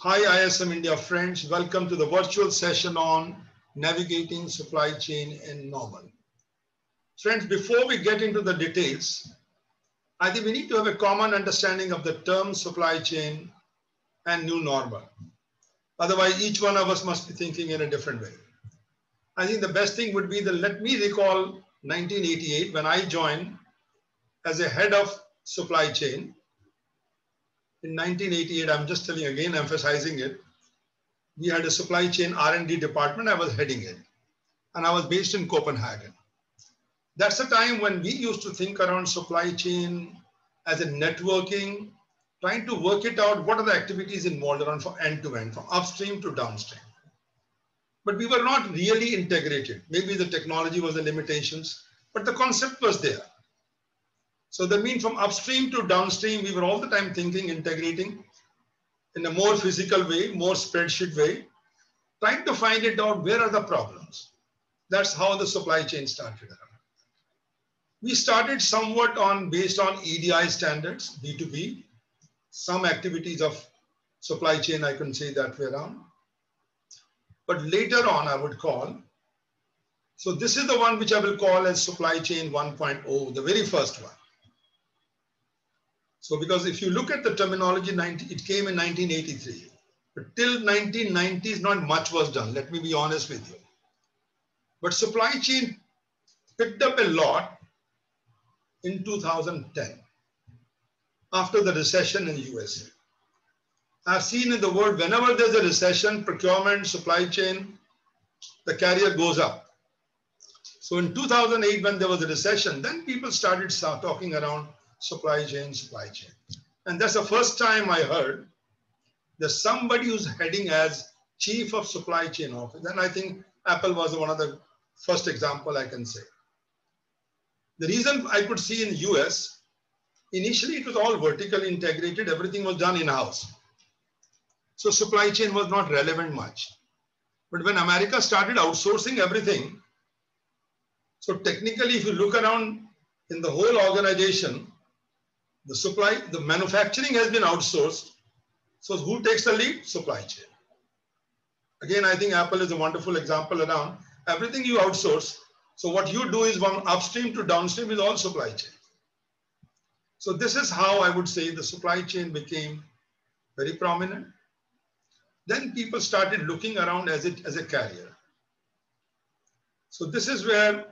Hi ISM India friends, welcome to the virtual session on navigating supply chain in normal. Friends, before we get into the details, I think we need to have a common understanding of the term supply chain and new normal. Otherwise, each one of us must be thinking in a different way. I think the best thing would be that let me recall 1988 when I joined as a head of supply chain. In 1988, I'm just telling again, emphasizing it, we had a supply chain R&D department. I was heading it, and I was based in Copenhagen. That's the time when we used to think around supply chain as a networking, trying to work it out. What are the activities involved around from end to end, from upstream to downstream? But we were not really integrated. Maybe the technology was the limitations, but the concept was there. So that means from upstream to downstream, we were all the time thinking, integrating in a more physical way, more spreadsheet way, trying to find it out, where are the problems? That's how the supply chain started. We started somewhat based on EDI standards, B2B, some activities of supply chain, I can say that way around. But later on, I would call, so this is the one which I will call as supply chain 1.0, the very first one. So because if you look at the terminology, it came in 1983, but till 1990s, not much was done. Let me be honest with you. But supply chain picked up a lot in 2010, after the recession in the USA. I've seen in the world, whenever there's a recession, procurement, supply chain, the carrier goes up. So in 2008, when there was a recession, then people started talking around supply chain. And that's the first time I heard that somebody who's heading as chief of supply chain office. And I think Apple was one of the first example I can say. The reason I could see in the US, initially it was all vertically integrated. Everything was done in-house. So supply chain was not relevant much. But when America started outsourcing everything, so technically if you look around in the whole organization, the manufacturing has been outsourced. So who takes the lead? Supply chain. Again, I think Apple is a wonderful example around everything you outsource. So what you do is from upstream to downstream is all supply chain. So this is how I would say the supply chain became very prominent. Then people started looking around as a carrier. So this is where,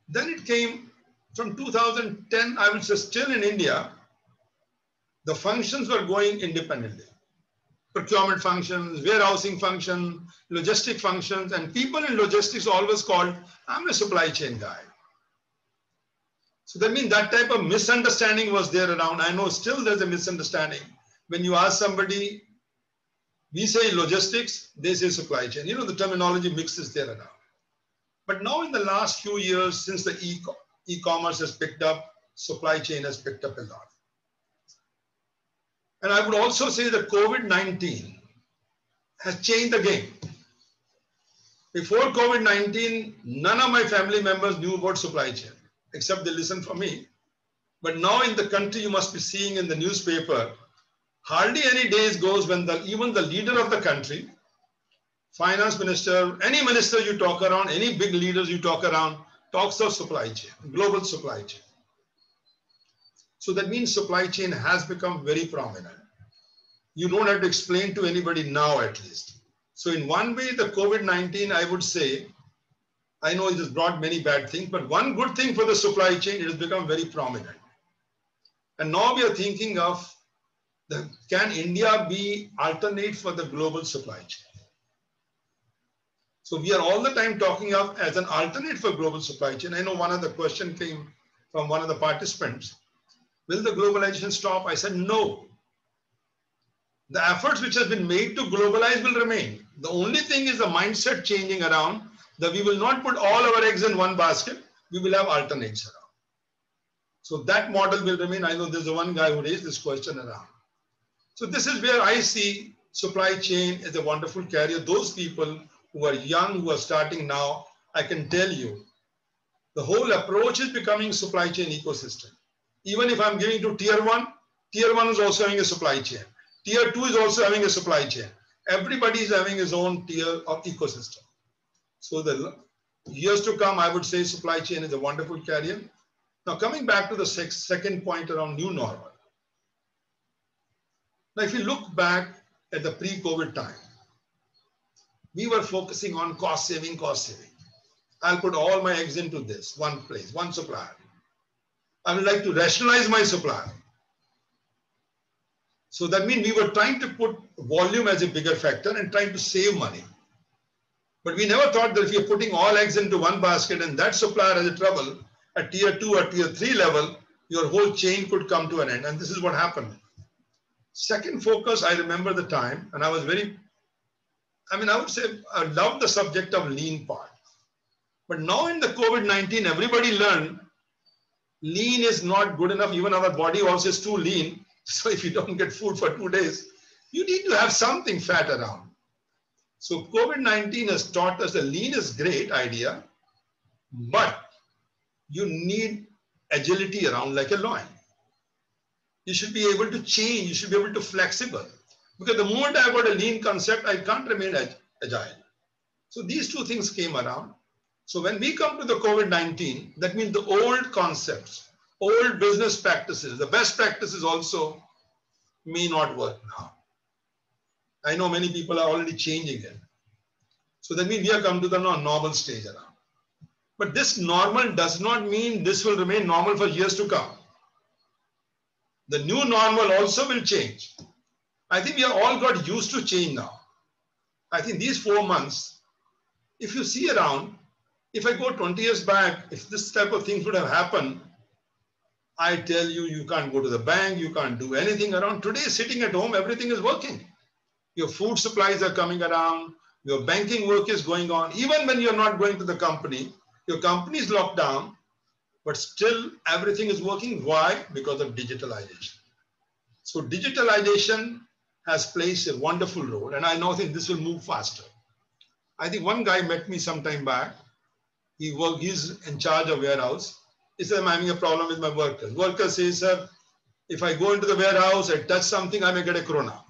then it came from 2010, I would say still in India, the functions were going independently. Procurement functions, warehousing functions, logistic functions, and people in logistics always called, I'm a supply chain guy. So that means that type of misunderstanding was there around. I know still there's a misunderstanding. When you ask somebody, we say logistics, they say supply chain. You know, the terminology mixes there around. But now in the last few years, since the e-commerce has picked up, supply chain has picked up a lot. And I would also say that COVID-19 has changed the game. Before COVID-19, none of my family members knew about supply chain, except they listened for me. But now in the country, you must be seeing in the newspaper, hardly any days goes when even the leader of the country, finance minister, any minister you talk around, any big leaders you talk around, talks of supply chain, global supply chain. So that means supply chain has become very prominent. You don't have to explain to anybody now at least. So in one way, the COVID-19, I would say, I know it has brought many bad things, but one good thing for the supply chain, it has become very prominent. And now we are thinking of, can India be alternate for the global supply chain? So we are all the time talking of as an alternate for global supply chain. I know one of the questions came from one of the participants. Will the globalization stop? I said, no. The efforts which has been made to globalize will remain. The only thing is the mindset changing around that we will not put all our eggs in one basket. We will have alternates around. So that model will remain. I know there's one guy who raised this question around. So this is where I see supply chain as a wonderful carrier. Those people who are young, who are starting now, I can tell you, the whole approach is becoming supply chain ecosystem. Even if I'm giving to tier one is also having a supply chain. Tier 2 is also having a supply chain. everybody is having his own tier of ecosystem. So the years to come, I would say supply chain is a wonderful carrier. Now coming back to the second point around new normal. Now if you look back at the pre-COVID time, we were focusing on cost saving, cost saving. I'll put all my eggs into this, one place, one supplier. I would like to rationalize my supplier. So that means we were trying to put volume as a bigger factor and trying to save money. But we never thought that if you're putting all eggs into one basket and that supplier has a trouble at tier 2 or tier 3 level, your whole chain could come to an end. And this is what happened. Second focus, I remember the time, and I was very, I would say I love the subject of lean part. But now in the COVID-19, everybody learned lean is not good enough. Even our body also is too lean. So if you don't get food for 2 days, you need to have something fat around. So COVID-19 has taught us that lean is a great idea, but you need agility around like a lion. You should be able to change. You should be able to flexible. Because the moment I got a lean concept, I can't remain agile. So these two things came around. So when we come to the COVID-19, that means the old concepts, old business practices, the best practices also may not work now. I know many people are already changing it. So that means we have come to the normal stage around. But this normal does not mean this will remain normal for years to come. The new normal also will change. I think we have all got used to change now. I think these 4 months, if you see around, if I go 20 years back, if this type of things would have happened, I tell you, you can't go to the bank, you can't do anything around. Today, sitting at home, everything is working. Your food supplies are coming around, your banking work is going on. Even when you're not going to the company, your company is locked down, but still everything is working. Why? Because of digitalization. So digitalization has played a wonderful role, and I know that this will move faster. I think one guy met me some time back. He's in charge of warehouse. He said, I'm having a problem with my workers. Worker says, sir, if I go into the warehouse, I touch something, I may get a corona.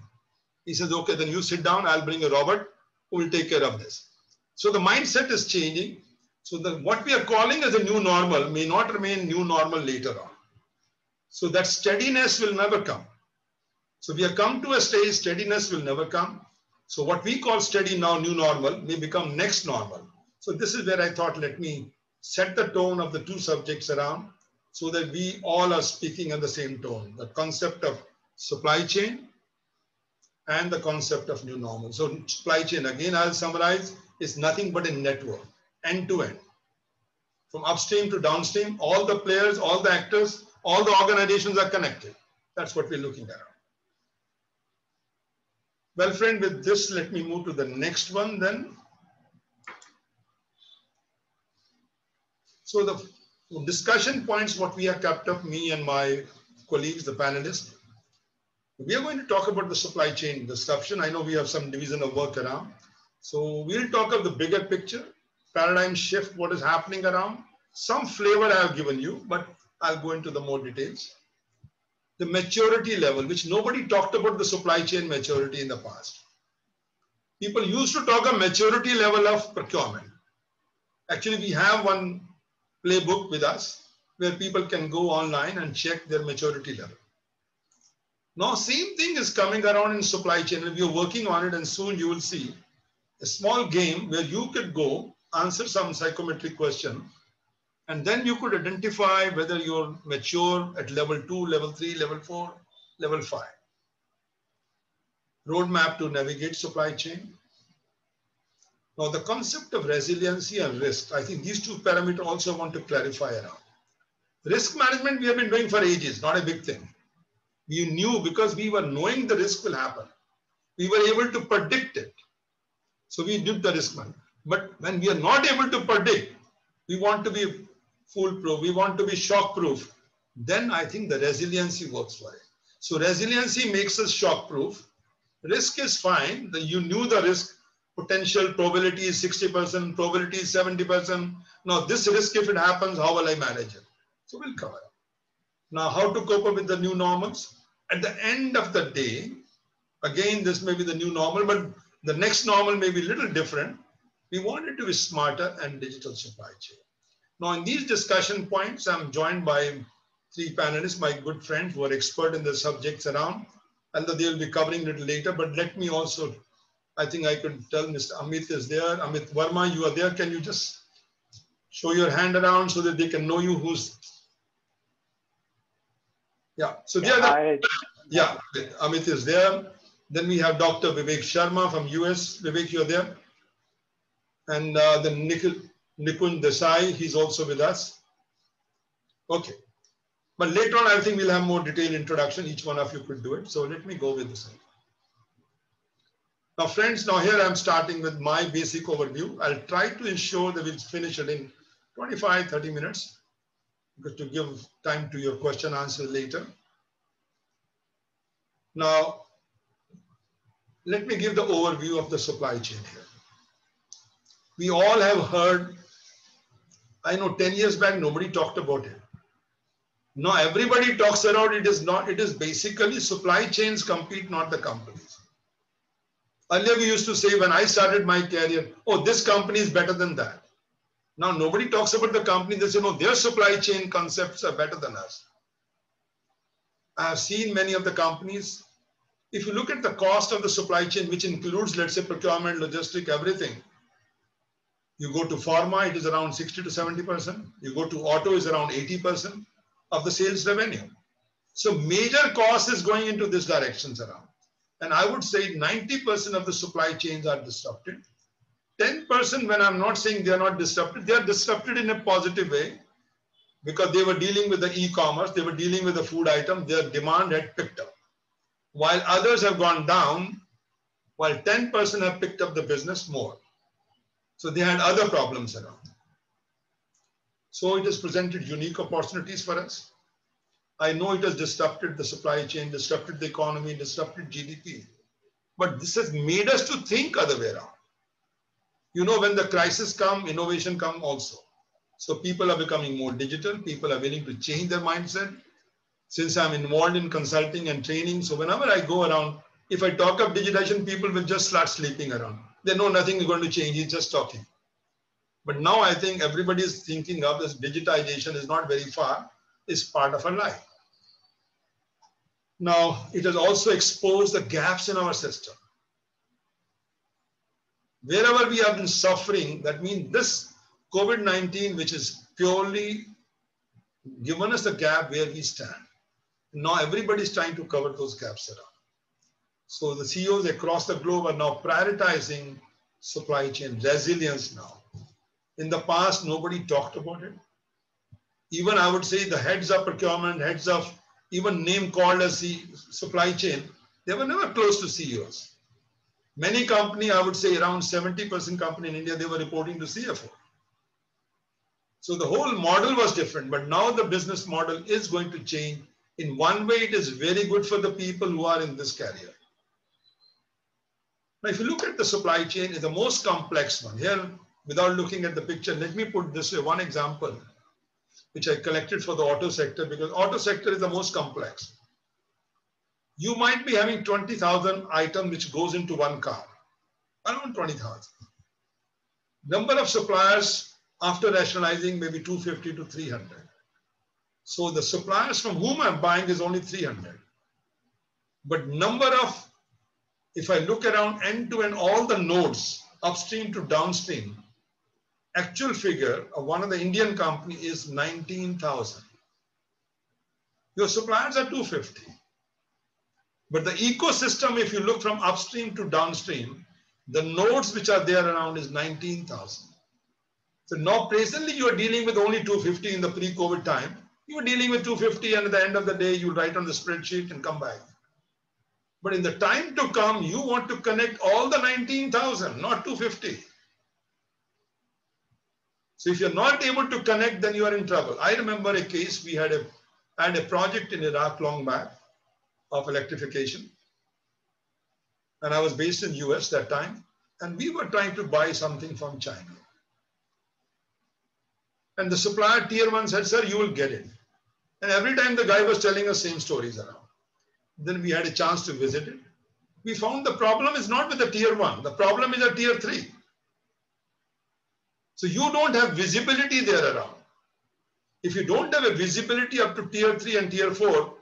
He says, okay, then you sit down, I'll bring a robot who will take care of this. So the mindset is changing. So what we are calling as a new normal may not remain new normal later on. So that steadiness will never come. So we have come to a stage, steadiness will never come. So what we call steady now, new normal, may become next normal. So this is where I thought, let me set the tone of the two subjects around so that we all are speaking in the same tone. The concept of supply chain and the concept of new normal. So supply chain, again, I'll summarize, is nothing but a network, end to end. From upstream to downstream, all the players, all the actors, all the organizations are connected. That's what we're looking at. Well, friend, with this, let me move to the next one then. So the discussion points, what we have kept up, me and my colleagues, the panelists, we are going to talk about the supply chain disruption. I know we have some division of work around. So we'll talk of the bigger picture, paradigm shift, what is happening around. Some flavor I have given you, but I'll go into the more details. The maturity level, which nobody talked about the supply chain maturity in the past. People used to talk a maturity level of procurement. Actually, we have one playbook with us where people can go online and check their maturity level. Now, same thing is coming around in supply chain, and we are working on it, and soon you will see a small game where you could go answer some psychometric question, and then you could identify whether you're mature at level 2, level 3, level 4, level 5. Roadmap to navigate supply chain. Now, the concept of resiliency and risk, I think these two parameters also want to clarify around. Risk management we have been doing for ages, not a big thing. We knew because we were knowing the risk will happen. We were able to predict it. So we did the risk management. But when we are not able to predict, we want to be foolproof, we want to be shock-proof, then I think the resiliency works for it. So resiliency makes us shock-proof. Risk is fine. You knew the risk potential, probability is 60%, probability is 70%. Now this risk, if it happens, how will I manage it? So we'll cover it. Now, how to cope up with the new normals? At the end of the day, again, this may be the new normal, but The next normal may be a little different. We want it to be smarter and digital supply chain. Now, in these discussion points, I'm joined by three panelists, my good friends who are expert in the subjects around, and that they'll be covering a little later. But let me also, I think I could tell Mr. Amit is there. Amit Verma, you are there. Can you just show your hand around so that they can know you who's, yeah. So yeah, Amit is there. Then we have Dr. Vivek Sharma from US. Vivek, you're there. And then Nikun Desai, he's also with us. Okay. But later on, I think we'll have more detailed introduction. Each one of you could do it. So let me go with this. Now, friends, now here I'm starting with my basic overview. I'll try to ensure that we'll finish it in 25, 30 minutes because to give time to your question answer later. Now, let me give the overview of the supply chain here. We all have heard, I know 10 years back, nobody talked about it. Now everybody talks about it. It is basically supply chains compete, not the companies. Earlier we used to say when I started my career, oh, this company is better than that. Now nobody talks about the company. They say, no, their supply chain concepts are better than us. I have seen many of the companies. If you look at the cost of the supply chain, which includes, let's say, procurement, logistic, everything, you go to pharma, it is around 60 to 70%. You go to auto, is around 80% of the sales revenue. So major cost is going into this directions around. And I would say 90% of the supply chains are disrupted. 10%, when I'm not saying they are not disrupted, they are disrupted in a positive way because they were dealing with the e-commerce, they were dealing with the food item, their demand had picked up. While others have gone down, while 10% have picked up the business more. So they had other problems around. So it has presented unique opportunities for us. I know it has disrupted the supply chain, disrupted the economy, disrupted GDP. But this has made us to think other way around. You know, when the crisis comes, innovation comes also. So people are becoming more digital. People are willing to change their mindset. Since I'm involved in consulting and training, so whenever I go around, if I talk of digitization, people will just start sleeping around. They know nothing is going to change, he's just talking. But now I think everybody is thinking of this digitization is not very far, it's part of our life. Now, it has also exposed the gaps in our system. Wherever we have been suffering, that means this COVID-19, which is purely given us the gap where we stand. Now everybody is trying to cover those gaps around. So the CEOs across the globe are now prioritizing supply chain resilience now. In the past, nobody talked about it. Even I would say the heads of procurement, heads of even name called as the supply chain, they were never close to CEOs. Many companies, I would say around 70% company in India, they were reporting to CFO. So the whole model was different, but now the business model is going to change. In one way, it is very good for the people who are in this career. Now, if you look at the supply chain, it's the most complex one. Here, without looking at the picture, let me put this way, one example, which I collected for the auto sector, because auto sector is the most complex. You might be having 20,000 items which goes into one car, around 20,000. Number of suppliers after rationalizing maybe 250 to 300. So the suppliers from whom I'm buying is only 300. But number of, if I look around end to end, all the nodes, upstream to downstream, actual figure of one of the Indian company is 19,000. Your suppliers are 250. But the ecosystem, if you look from upstream to downstream, the nodes which are there around is 19,000. So now presently you are dealing with only 250 in the pre-COVID time. You are dealing with 250 and at the end of the day, you write on the spreadsheet and come back. But in the time to come, you want to connect all the 19,000, not 250. So if you're not able to connect, then you are in trouble. I remember a case, we had a project in Iraq long back of electrification. And I was based in US that time. And we were trying to buy something from China. And the supplier tier one said, sir, you will get it. And every time the guy was telling us same stories around. Then we had a chance to visit it. We found the problem is not with the tier 1. The problem is at tier 3. So you don't have visibility there around. If you don't have a visibility up to tier 3 and tier 4,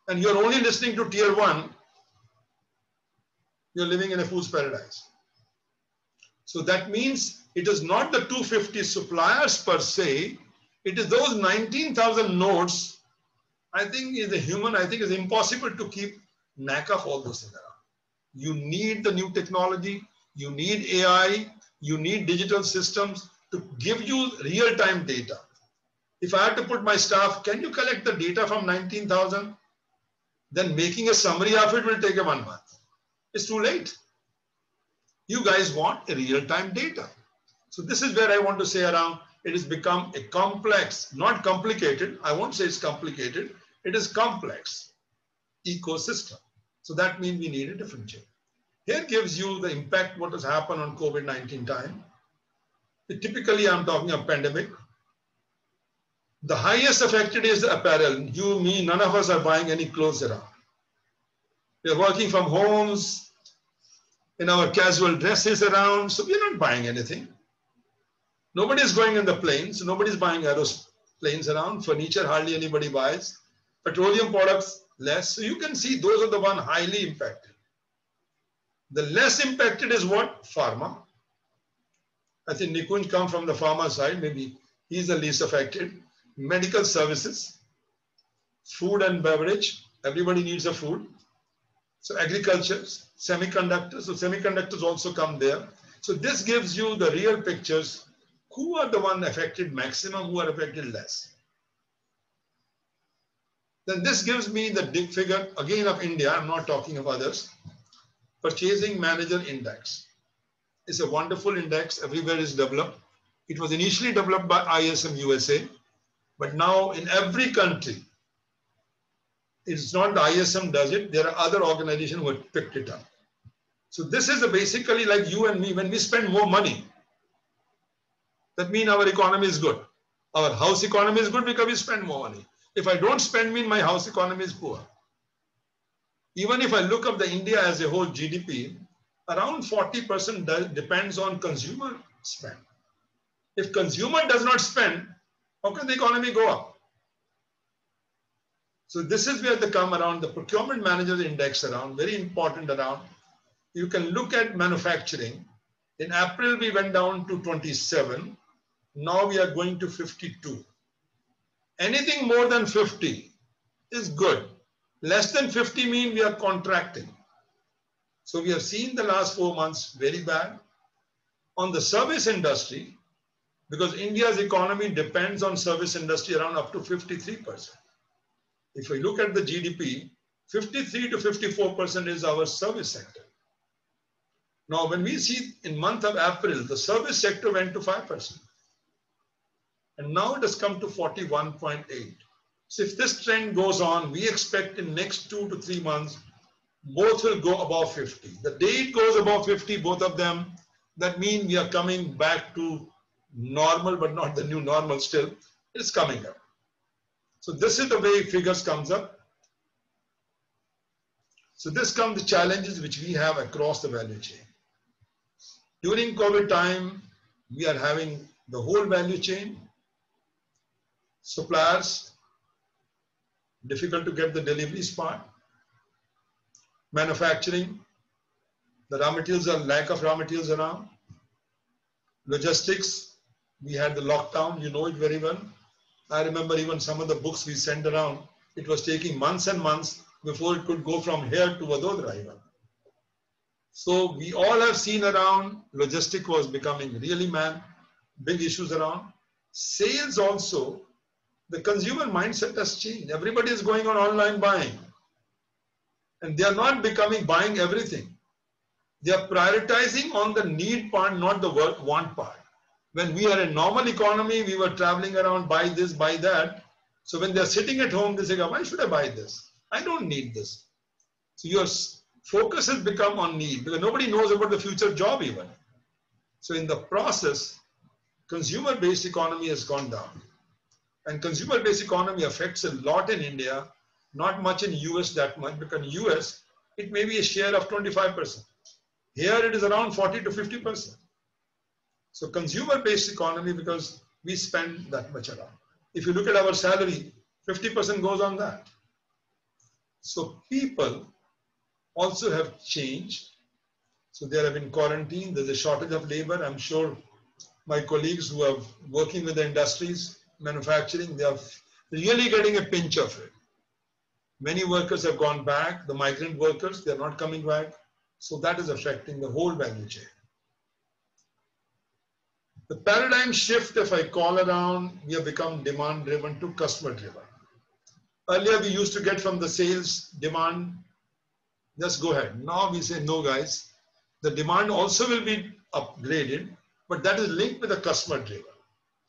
and you're only listening to tier 1, you're living in a fool's paradise. So that means it is not the 250 suppliers per se, it is those 19,000 nodes. I think is a human, I think it's impossible to keep knack of all those things around. You need the new technology, you need AI, you need digital systems to give you real-time data. If I had to put my staff, can you collect the data from 19,000? Then making a summary of it will take a 1 month. It's too late. You guys want a real-time data. So this is where I want to say around, it has become a complex, not complicated. I won't say it's complicated. It is complex ecosystem. So that means we need a different change. Here gives you the impact what has happened on COVID-19 time. Typically, I'm talking of pandemic. The highest affected is the apparel. You, me, none of us are buying any clothes around. We're working from homes, in our casual dresses around, so we're not buying anything. Nobody's going in the planes, nobody's buying aeroplanes around. Furniture, hardly anybody buys. Petroleum products, less. So you can see those are the one highly impacted. The less impacted is what? Pharma. I think Nikunj come from the pharma side, maybe he's the least affected. Medical services, food and beverage, everybody needs a food. So agriculture, semiconductors, so semiconductors also come there. So this gives you the real pictures. Who are the one affected maximum, who are affected less? Then this gives me the big figure, again of India, I'm not talking of others. Purchasing Manager Index. It's a wonderful index, everywhere is developed. It was initially developed by ISM USA, but now in every country, it's not the ISM does it, there are other organizations who have picked it up. So this is basically like you and me, when we spend more money, that means our economy is good. Our house economy is good because we spend more money. If I don't spend, mean my house economy is poor. Even if I look up the India as a whole GDP, around 40% depends on consumer spend. If consumer does not spend, how can the economy go up? So this is where they come around, the procurement manager index around, very important around. You can look at manufacturing. In April, we went down to 27. Now we are going to 52. Anything more than 50 is good. Less than 50 mean we are contracting. So we have seen the last 4 months very bad. On the service industry, because India's economy depends on service industry around up to 53%. If we look at the GDP, 53 to 54% is our service sector. Now, when we see in month of April, the service sector went to 5%. And now it has come to 41.8. So if this trend goes on, we expect in next 2 to 3 months, both will go above 50. The day it goes above 50, both of them, that means we are coming back to normal, but not the new normal still. It's coming up. So this is the way figures comes up. So this comes the challenges which we have across the value chain. During COVID time, we are having the whole value chain. Suppliers, difficult to get the deliveries part. Manufacturing, the raw materials are lack of raw materials around. Logistics, we had the lockdown, you know it very well. I remember even some of the books we sent around, it was taking months and months before it could go from here to Vadodara even. So we all have seen around, logistic was becoming really big issues around. Sales also, the consumer mindset has changed. Everybody is going on online buying. And they are not buying everything. They are prioritizing on the need part, not the want part. When we are a normal economy, we were traveling around, buy this, buy that. So when they're sitting at home, they say, why should I buy this? I don't need this. So your focus has become on need because nobody knows about the future job even. So in the process, consumer-based economy has gone down. And consumer-based economy affects a lot in India, not much in US that much, because in US, it may be a share of 25%. Here it is around 40 to 50%. So consumer-based economy, because we spend that much around. If you look at our salary, 50% goes on that. So people also have changed. So they have been quarantined. There's a shortage of labor. I'm sure my colleagues who are working with the industries, manufacturing, they are really getting a pinch of it. Many workers have gone back. The migrant workers, they're not coming back. So that is affecting the whole value chain. The paradigm shift, if I call around, we have become demand driven to customer driven. Earlier we used to get from the sales demand, just go ahead. Now we say, no guys, the demand also will be upgraded, but that is linked with the customer driven.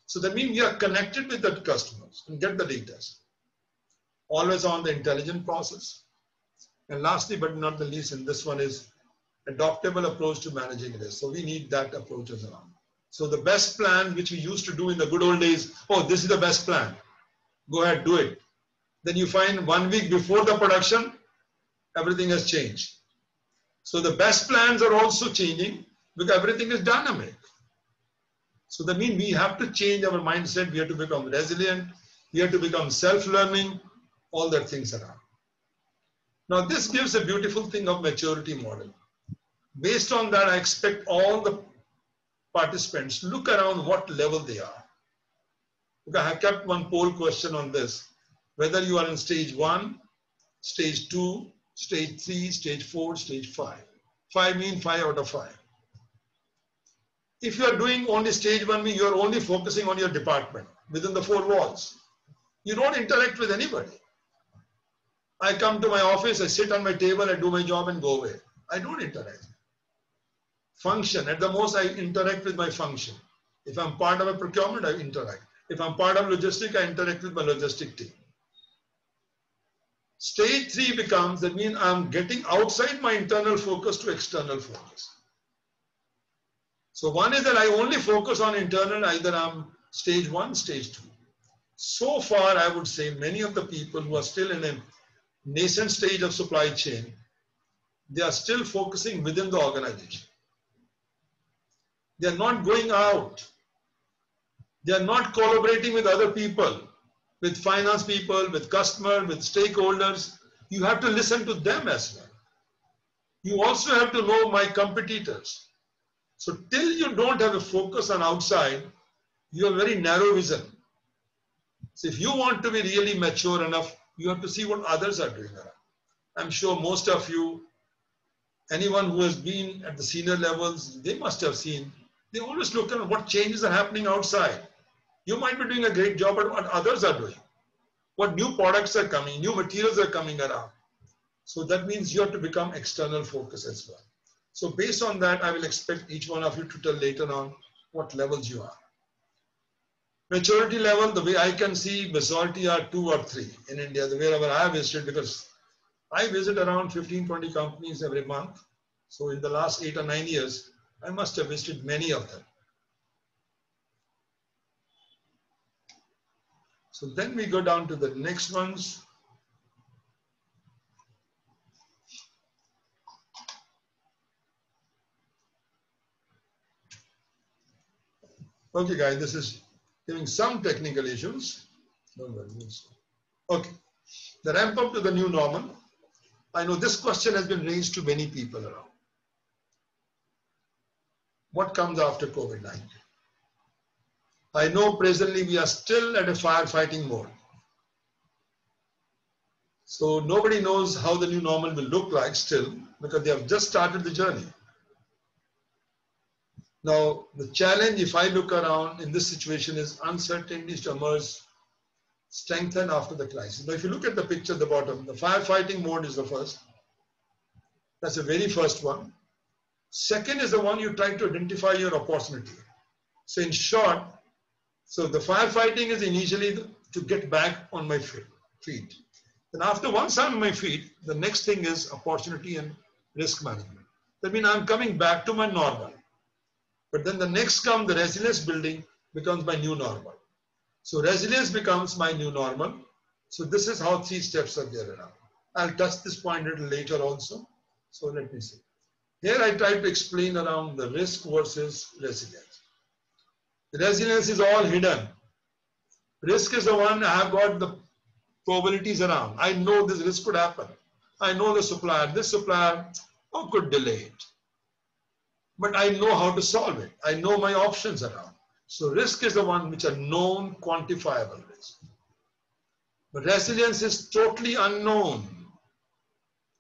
So that means we are connected with the customers and get the data. Always on the intelligent process. And lastly, but not the least, in this one is adoptable approach to managing risk. So we need that approach as well. So the best plan, which we used to do in the good old days, oh, this is the best plan. Go ahead, do it. Then you find 1 week before the production, everything has changed. So the best plans are also changing because everything is dynamic. So that means we have to change our mindset. We have to become resilient. We have to become self-learning, all that things around. Now this gives a beautiful thing of maturity model. Based on that, I expect all the participants look around what level they are. Okay, I have kept one poll question on this, whether you are in stage 1, stage 2, stage 3, stage 4, stage 5. 5 means 5 out of 5. If you are doing only stage 1, you are only focusing on your department within the 4 walls. You don't interact with anybody. I come to my office, I sit on my table, I do my job and go away. I don't interact. Function, at the most I interact with my function. If I'm part of a procurement, I interact. If I'm part of logistics, I interact with my logistic team. Stage 3 becomes, that means I'm getting outside my internal focus to external focus. So one is that I only focus on internal, either I'm stage 1, stage 2. So far, I would say many of the people who are still in a nascent stage of supply chain, they are still focusing within the organization. They are not going out. They are not collaborating with other people, with finance people, with customers, with stakeholders. You have to listen to them as well. You also have to know my competitors. So till you don't have a focus on outside, you have very narrow vision. So if you want to be really mature enough, you have to see what others are doing around. I'm sure most of you, anyone who has been at the senior levels, they must have seen, they always look at what changes are happening outside. You might be doing a great job at what others are doing. What new products are coming, new materials are coming around. So that means you have to become external focus as well. So based on that, I will expect each one of you to tell later on what levels you are. Maturity level, the way I can see, majority are 2 or 3 in India, the wherever I have visited, because I visit around 15-20 companies every month. So in the last 8 or 9 years, I must have visited many of them. So then we go down to the next ones. Okay, guys, this is giving some technical issues. Okay, the ramp up to the new normal. I know this question has been raised to many people around. What comes after COVID-19? I know presently we are still at a firefighting mode. So nobody knows how the new normal will look like still, because they have just started the journey. Now, the challenge, if I look around in this situation, is uncertainties to emerge, strengthen after the crisis. Now, if you look at the picture at the bottom, the firefighting mode is the first. That's the very first one. Second is the one you try to identify your opportunity. So in short, so the firefighting is initially to get back on my feet. Then after once I'm on my feet, the next thing is opportunity and risk management. That means I'm coming back to my normal. But then the next come the resilience building becomes my new normal. So resilience becomes my new normal. So this is how 3 steps are there around. I'll touch this point a little later also. So let me see. Here I try to explain around the risk versus resilience. Resilience is all hidden. Risk is the one I have got the probabilities around. I know this risk could happen. I know the supplier, this supplier could delay it. But I know how to solve it. I know my options around. So risk is the one which are known, quantifiable risk. But resilience is totally unknown.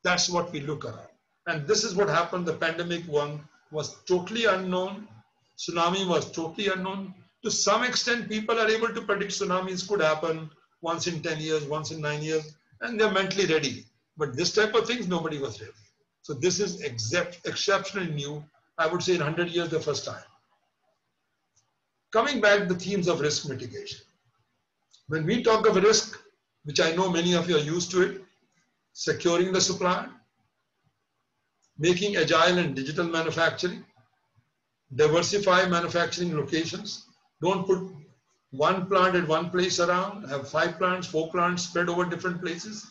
That's what we look around. And this is what happened. The pandemic one was totally unknown. Tsunami was totally unknown. To some extent, people are able to predict tsunamis could happen once in 10 years, once in 9 years, and they're mentally ready. But this type of things, nobody was ready. So this is exceptionally new. I would say in 100 years, the first time. Coming back to the themes of risk mitigation. When we talk of risk, which I know many of you are used to it, securing the supply, making agile and digital manufacturing, diversify manufacturing locations. Don't put one plant at one place around, have 5 plants, 4 plants spread over different places.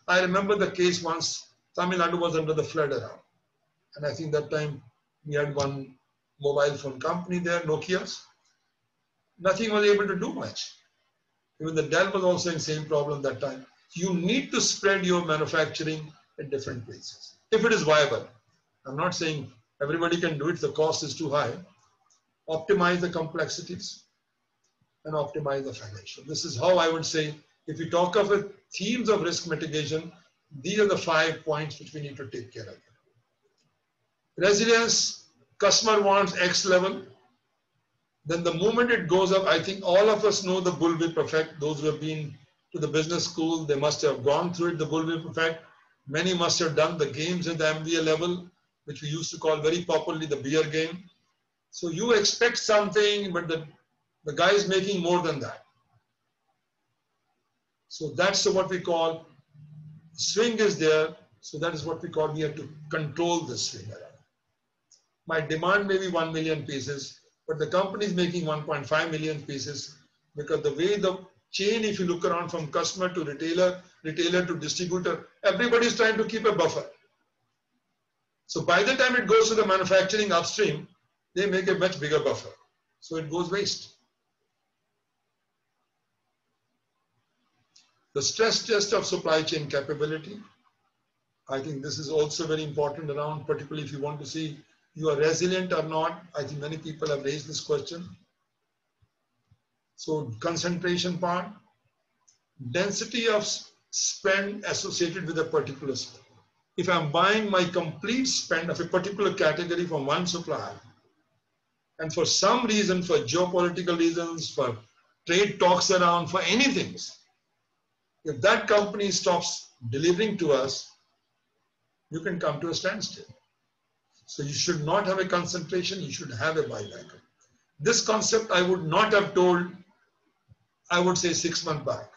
I remember the case once, Tamil Nadu was under the flood around. And I think that time we had one mobile phone company there, Nokia's. Nothing was able to do much. Even the Dell was also in the same problem that time. You need to spread your manufacturing at different places, if it is viable. I'm not saying everybody can do it, the cost is too high. Optimize the complexities and optimize the financial. This is how I would say, if we talk of themes of risk mitigation, these are the 5 points which we need to take care of. Resilience, customer wants X level. Then the moment it goes up, I think all of us know the bullwhip effect. Those who have been to the business school, they must have gone through it, the bullwhip effect. Many must have done the games at the MBA level, which we used to call very popularly the beer game. So you expect something, but the guy is making more than that. So that's what we call swing is there. So that is what we call, we have to control the swing around. My demand may be 1 million pieces, but the company is making 1.5 million pieces, because the way the chain, if you look around from customer to retailer, retailer to distributor, everybody is trying to keep a buffer. So by the time it goes to the manufacturing upstream, they make a much bigger buffer. So it goes waste. The stress test of supply chain capability. I think this is also very important around, particularly if you want to see you are resilient or not. I think many people have raised this question. So concentration part, density of spend associated with a particular spend. If I'm buying my complete spend of a particular category from one supplier, and for some reason, for geopolitical reasons, for trade talks around, for anything, if that company stops delivering to us, you can come to a standstill. So you should not have a concentration, you should have a buyback. This concept I would not have told, I would say 6 months back.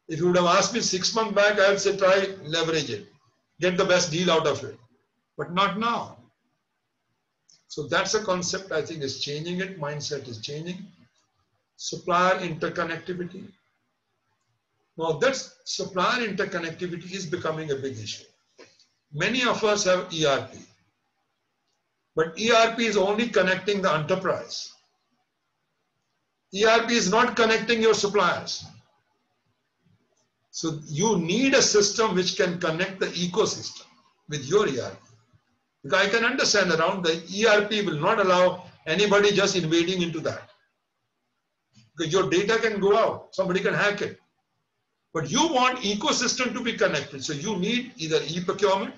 If you would have asked me 6 months back, I would say try leverage it, get the best deal out of it, but not now. So that's a concept I think is changing it, mindset is changing. Supplier interconnectivity. Now that supplier interconnectivity is becoming a big issue. Many of us have ERP, but ERP is only connecting the enterprise. ERP is not connecting your suppliers. So you need a system which can connect the ecosystem with your ERP. Because I can understand around the ERP will not allow anybody just invading into that. Because your data can go out, somebody can hack it. But you want ecosystem to be connected. So you need either e-procurement,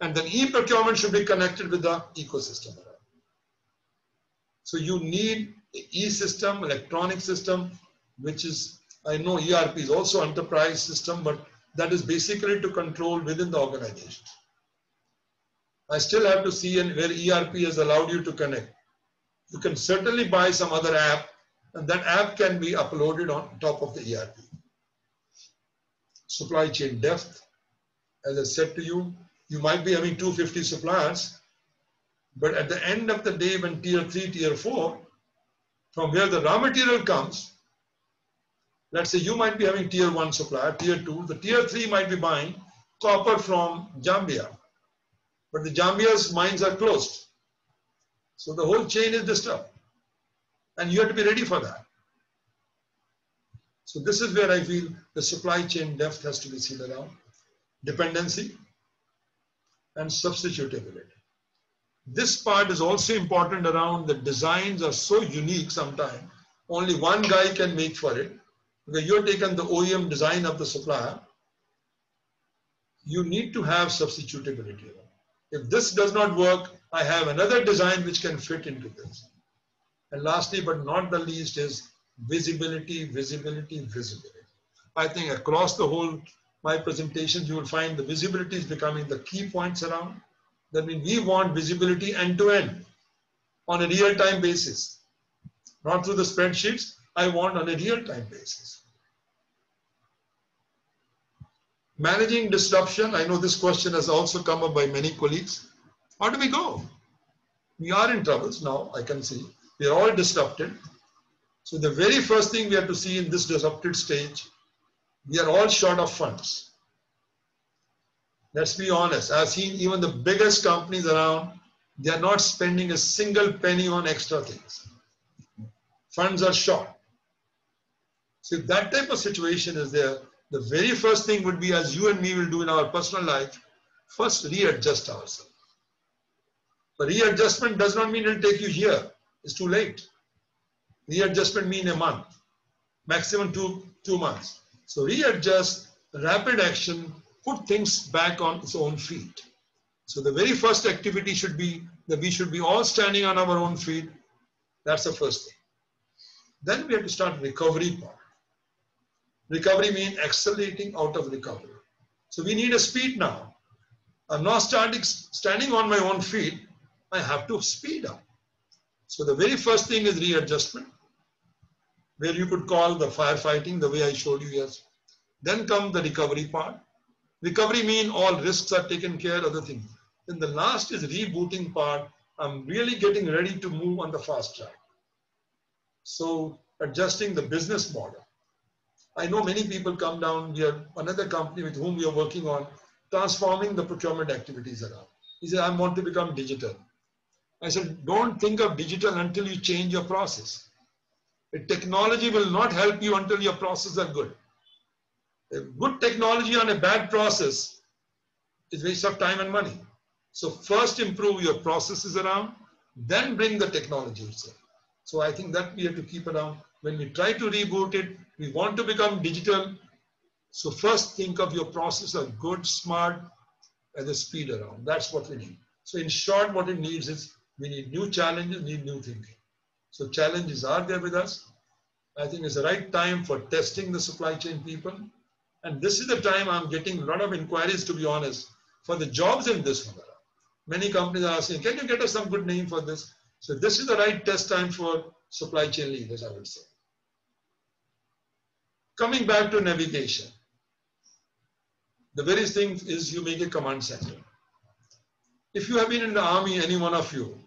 and then e-procurement should be connected with the ecosystem. So you need e-system, electronic system, which is, I know ERP is also enterprise system, but that is basically to control within the organization. I still have to see where ERP has allowed you to connect. You can certainly buy some other app, and that app can be uploaded on top of the ERP. Supply chain depth. As I said to you, you might be having 250 suppliers, but at the end of the day, when tier 3, tier 4, from where the raw material comes, let's say you might be having tier 1 supplier, tier 2, the tier 3 might be buying copper from Zambia, but the Zambia's mines are closed. So the whole chain is disturbed, and you have to be ready for that. So this is where I feel the supply chain depth has to be seen around. Dependency and substitutability. This part is also important around the designs are so unique sometimes. Only one guy can make for it. Because you're taking the OEM design of the supplier, you need to have substitutability. If this does not work, I have another design which can fit into this. And lastly, but not the least, is visibility, visibility, visibility. I think across the whole, my presentations, you will find the visibility is becoming the key points around. That means we want visibility end to end on a real-time basis. Not through the spreadsheets, I want on a real-time basis. Managing disruption, I know this question has also come up by many colleagues. How do we go? We are in troubles now, I can see. We are all disrupted. So the very first thing we have to see in this disrupted stage, we are all short of funds. Let's be honest, I've seen even the biggest companies around, they are not spending a single penny on extra things. Funds are short. So if that type of situation is there, the very first thing would be, as you and me will do in our personal life, first readjust ourselves. But readjustment does not mean it will take you here. It's too late. Readjustment means a month, maximum two months. So readjust, rapid action, put things back on its own feet. So the very first activity should be that we should be all standing on our own feet. That's the first thing. Then we have to start recovery part. Recovery means accelerating out of recovery. So we need a speed now. I'm not standing on my own feet. I have to speed up. So the very first thing is readjustment, where you could call the firefighting, the way I showed you, yes. Then come the recovery part. Recovery means all risks are taken care of, other things. Then the last is rebooting part. I'm really getting ready to move on the fast track. So adjusting the business model. I know many people come down. We have another company with whom we are working on transforming the procurement activities around. He said, I want to become digital. I said, don't think of digital until you change your process. Technology will not help you until your processes are good. A good technology on a bad process is waste of time and money. So first improve your processes around, then bring the technology itself. So I think that we have to keep around. When we try to reboot it, we want to become digital. So first think of your process are good, smart, and the speed around. That's what we need. So in short, what it needs is we need new challenges, need new thinking. So challenges are there with us. I think it's the right time for testing the supply chain people. And this is the time I'm getting a lot of inquiries, to be honest, for the jobs in this one. Many companies are asking, can you get us some good name for this? So this is the right test time for supply chain leaders, I would say. Coming back to navigation. The very thing is you make a command center. If you have been in the army, any one of you,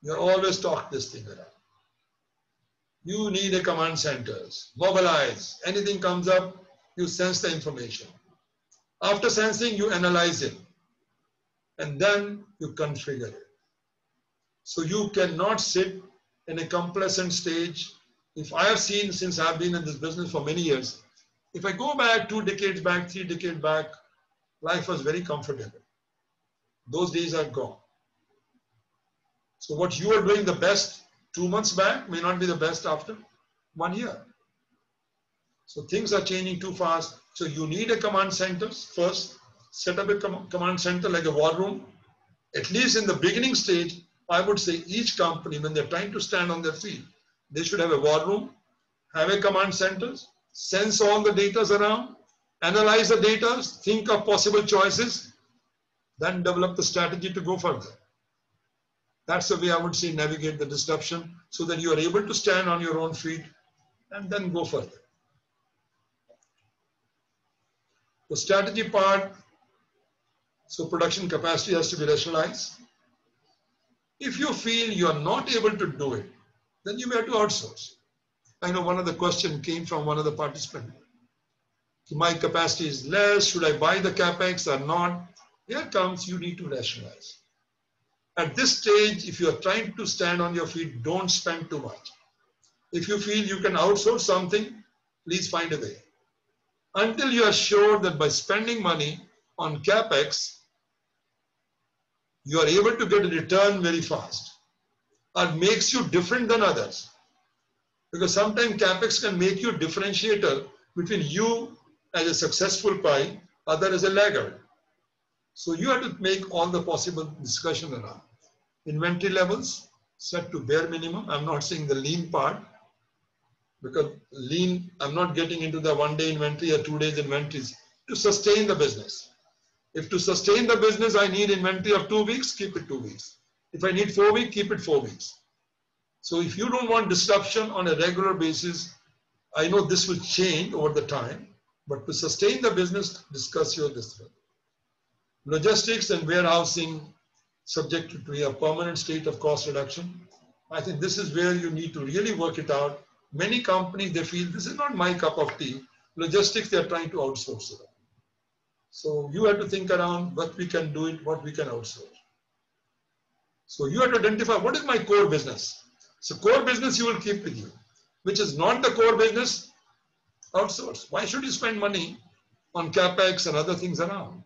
you're always taught this thing around. You need a command centers, mobilize. Anything comes up, you sense the information. After sensing, you analyze it. And then you configure it. So you cannot sit in a complacent stage. If I have seen, since I've been in this business for many years, if I go back 2 decades back, 3 decades back, life was very comfortable. Those days are gone. So what you are doing the best 2 months back may not be the best after 1 year. So things are changing too fast. So you need a command center first. Set up a command center like a war room. At least in the beginning stage, I would say each company, when they're trying to stand on their feet, they should have a war room, have a command center, sense all the data around, analyze the data, think of possible choices, then develop the strategy to go further. That's the way I would say navigate the disruption so that you are able to stand on your own feet and then go further. The strategy part, so production capacity has to be rationalized. If you feel you are not able to do it, then you may have to outsource. I know one of the questions came from one of the participants. My capacity is less. Should I buy the capex or not? Here comes, you need to rationalize. At this stage, if you are trying to stand on your feet, don't spend too much. If you feel you can outsource something, please find a way. Until you are sure that by spending money on capex, you are able to get a return very fast or makes you different than others. Because sometimes capex can make you a differentiator between you as a successful pie, other as a laggard. So you have to make all the possible discussion around. Inventory levels set to bare minimum. I'm not saying the lean part, because lean, I'm not getting into the 1 day inventory or 2 days inventories to sustain the business. If to sustain the business, I need inventory of 2 weeks, keep it 2 weeks. If I need 4 weeks, keep it 4 weeks. So if you don't want disruption on a regular basis, I know this will change over the time, but to sustain the business, discuss your this. Logistics and warehousing subject to a permanent state of cost reduction. I think this is where you need to really work it out. Many companies, they feel this is not my cup of tea. Logistics, they're trying to outsource it. So you have to think around what we can do it, what we can outsource. So you have to identify what is my core business. So core business you will keep with you, which is not the core business, outsource. Why should you spend money on capex and other things around?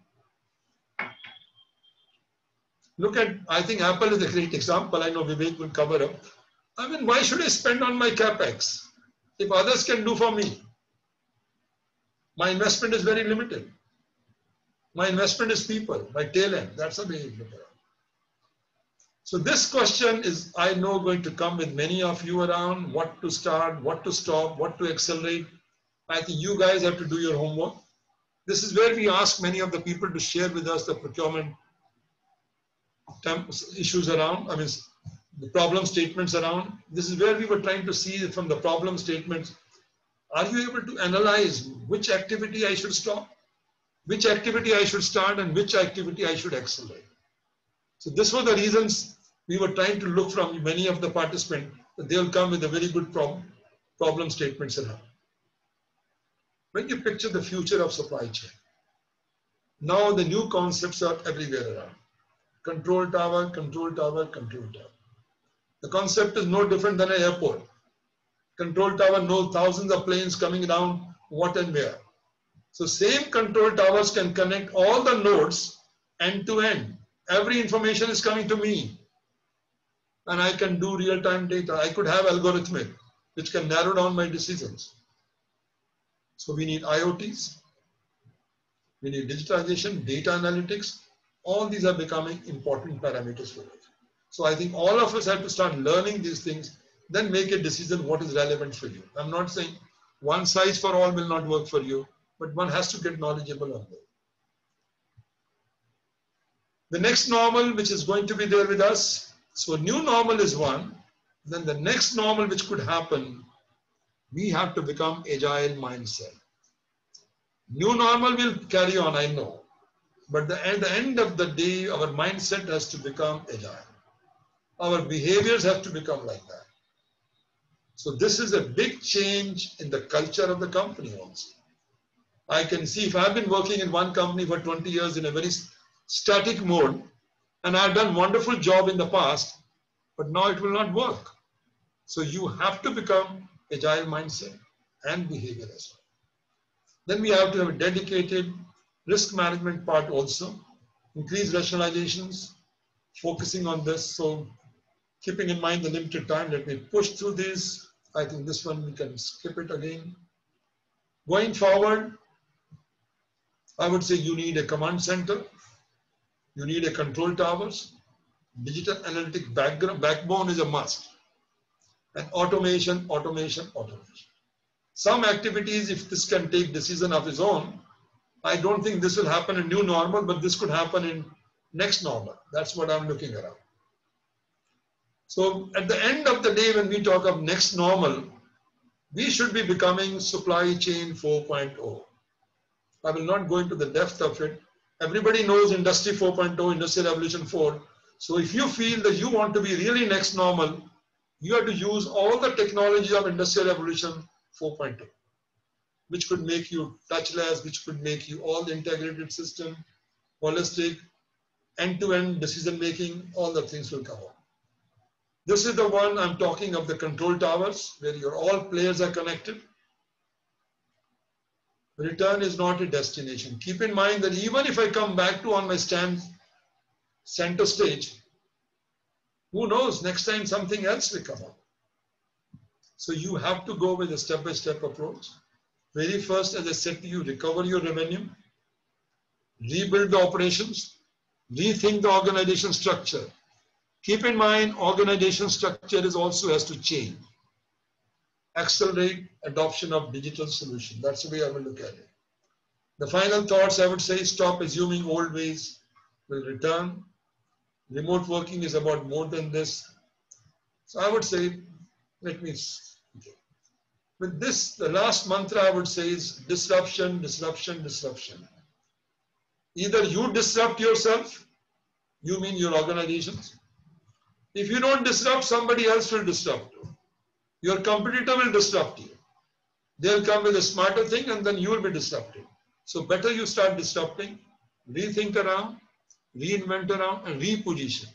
Look at, I think Apple is a great example. I know Vivek will cover up. I mean, why should I spend on my capex if others can do for me? My investment is very limited. My investment is people, my talent. That's a way you look at it. So this question is, I know, going to come with many of you around what to start, what to stop, what to accelerate. I think you guys have to do your homework. This is where we ask many of the people to share with us the procurement issues around, I mean, the problem statements around. This is where we were trying to see from the problem statements, are you able to analyze which activity I should stop, which activity I should start, and which activity I should accelerate? So this were the reasons we were trying to look from many of the participants, that they will come with a very good problem statements around. When you picture the future of supply chain, now the new concepts are everywhere around. Control tower, control tower, control tower. The concept is no different than an airport. Control tower knows thousands of planes coming down, what and where. So same control towers can connect all the nodes end to end. Every information is coming to me. And I can do real-time data. I could have algorithmic, which can narrow down my decisions. So we need IoTs. We need digitalization, data analytics. All these are becoming important parameters for us. So I think all of us have to start learning these things, then make a decision what is relevant for you. I'm not saying one size for all will not work for you, but one has to get knowledgeable on that. The next normal, which is going to be there with us. So new normal is one. Then the next normal which could happen, we have to become agile mindset. New normal will carry on, I know. But at the end of the day, our mindset has to become agile. Our behaviors have to become like that. So this is a big change in the culture of the company also. I can see if I've been working in one company for 20 years in a very static mode, and I've done a wonderful job in the past, but now it will not work. So you have to become agile mindset and behavior as well. Then we have to have a dedicated risk management part also, increase rationalizations, focusing on this. So keeping in mind the limited time, let me push through this. I think this one we can skip it again. Going forward, I would say you need a command center, you need a control towers, digital analytic backbone is a must, and automation, automation, automation. Some activities, if this can take decision of its own, I don't think this will happen in new normal, but this could happen in next normal. That's what I'm looking around. So at the end of the day, when we talk of next normal, we should be becoming supply chain 4.0. I will not go into the depth of it. Everybody knows Industry 4.0, Industrial Revolution 4. So if you feel that you want to be really next normal, you have to use all the technology of Industrial Revolution 4.0. which could make you touchless, which could make you all integrated system, holistic, end-to-end decision making, all the things will come up. This is the one I'm talking of, the control towers, where your all players are connected. Return is not a destination. Keep in mind that even if I come back to on my center stage, who knows, next time something else will come up. So you have to go with a step-by-step approach. Very first, as I said to you, recover your revenue, rebuild the operations, rethink the organization structure. Keep in mind, organization structure is also has to change. Accelerate adoption of digital solution. That's the way I will look at it. The final thoughts, I would say, stop assuming old ways will return. Remote working is about more than this. So I would say, with this, the last mantra I would say is disruption, disruption, disruption. Either you disrupt yourself, you mean your organizations. If you don't disrupt, somebody else will disrupt you. Your competitor will disrupt you. They'll come with a smarter thing and then you will be disrupted. So better you start disrupting, rethink around, reinvent around, and reposition.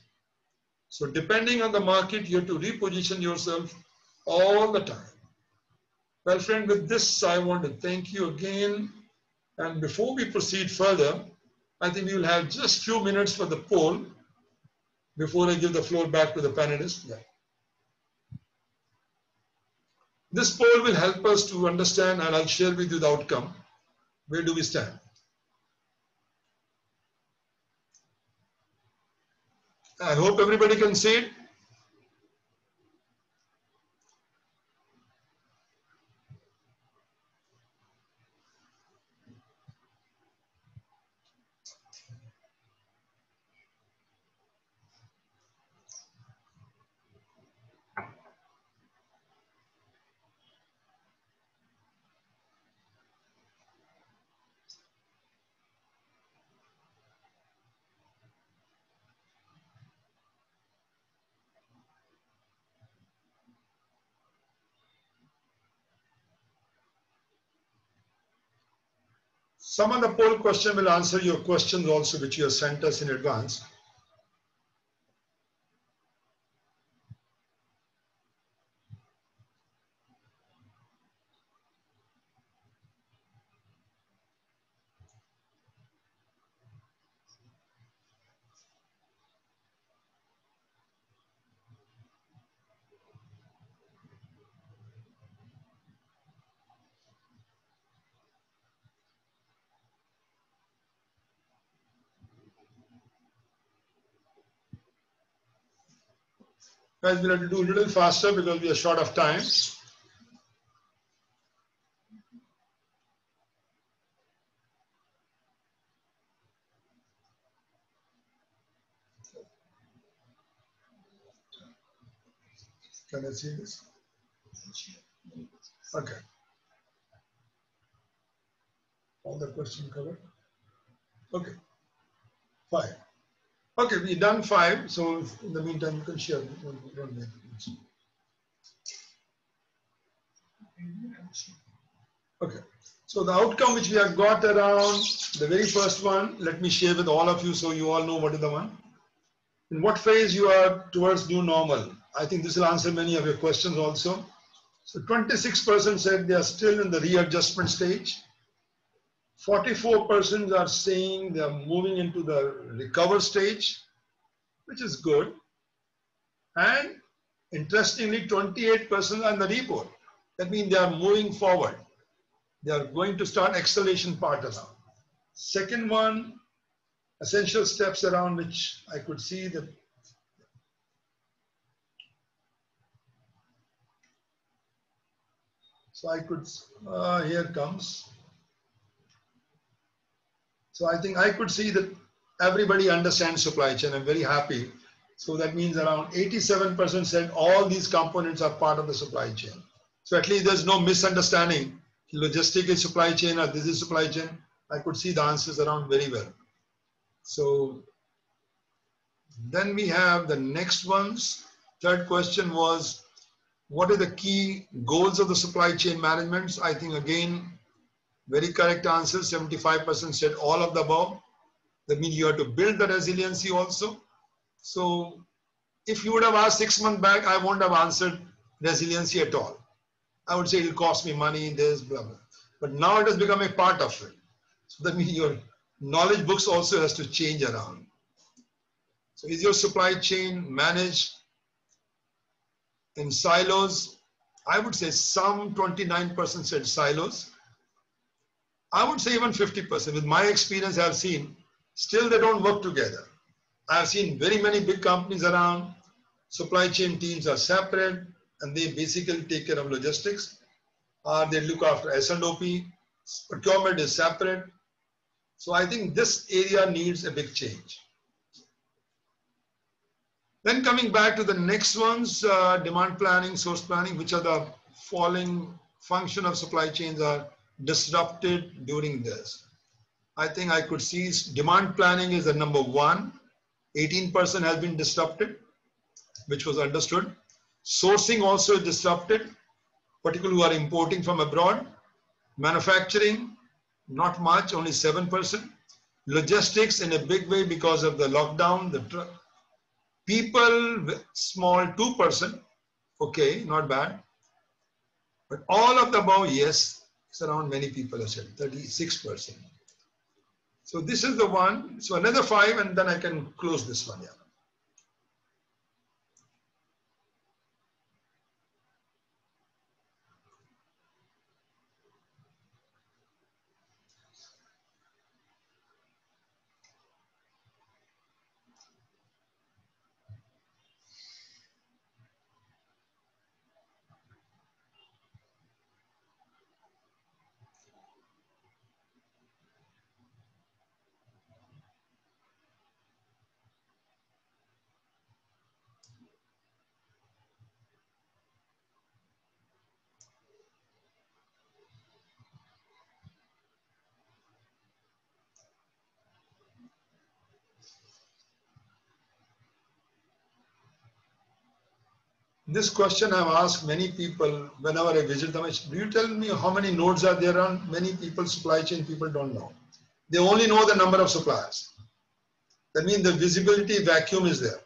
So depending on the market, you have to reposition yourself all the time. Well, friend, with this, I want to thank you again. And before we proceed further, I think we will have just a few minutes for the poll before I give the floor back to the panelists. Yeah. This poll will help us to understand, and I'll share with you the outcome. Where do we stand? I hope everybody can see it. Some of the poll question will answer your questions also, which you have sent us in advance. Guys, we'll have to do a little faster because we are short of time. Can I see this? Okay. All the questions covered? Okay. 5. Okay, we done 5. So in the meantime, you can share. Okay. So the outcome which we have got around the very first one, let me share with all of you so you all know what is the one. In what phase you are towards new normal? I think this will answer many of your questions also. So 26% said they are still in the readjustment stage. 44% are saying they are moving into the recover stage, which is good. And interestingly, 28% are in the report. That means they are moving forward. They are going to start acceleration part now. Second one, essential steps around which I could see that so I could, here it comes. So I think I could see that everybody understands supply chain. I'm very happy. So that means around 87% said all these components are part of the supply chain. So at least there's no misunderstanding. Logistic is supply chain or this is supply chain. I could see the answers around very well. So then we have the next ones. Third question was, what are the key goals of the supply chain management? I think again, Very correct answer. 75% said all of the above. That means you have to build the resiliency also. So if you would have asked 6 months back, I won't have answered resiliency at all. I would say it will cost me money, this, blah, blah. But now it has become a part of it. So that means your knowledge books also has to change around. So is your supply chain managed in silos? I would say some 29% said silos. I would say even 50%. With my experience, I've seen still they don't work together. I've seen very many big companies around. Supply chain teams are separate and they basically take care of logistics, or they look after S&OP. Procurement is separate. So I think this area needs a big change. Then coming back to the next ones, demand planning, source planning, which are the falling function of supply chains are disrupted during this. I think I could see demand planning is the number one. 18% has been disrupted, which was understood. Sourcing also is disrupted, particularly who are importing from abroad. Manufacturing, not much, only 7%. Logistics in a big way because of the lockdown. The people, small 2%. Okay, not bad. But all of the above, yes, it's around many people have said, 36%. So this is the one. So another 5 and then I can close this one. Yeah. This question I've asked many people whenever I visit them. Do you tell me how many nodes are there on? Many people, supply chain people don't know. They only know the number of suppliers. That means the visibility vacuum is there.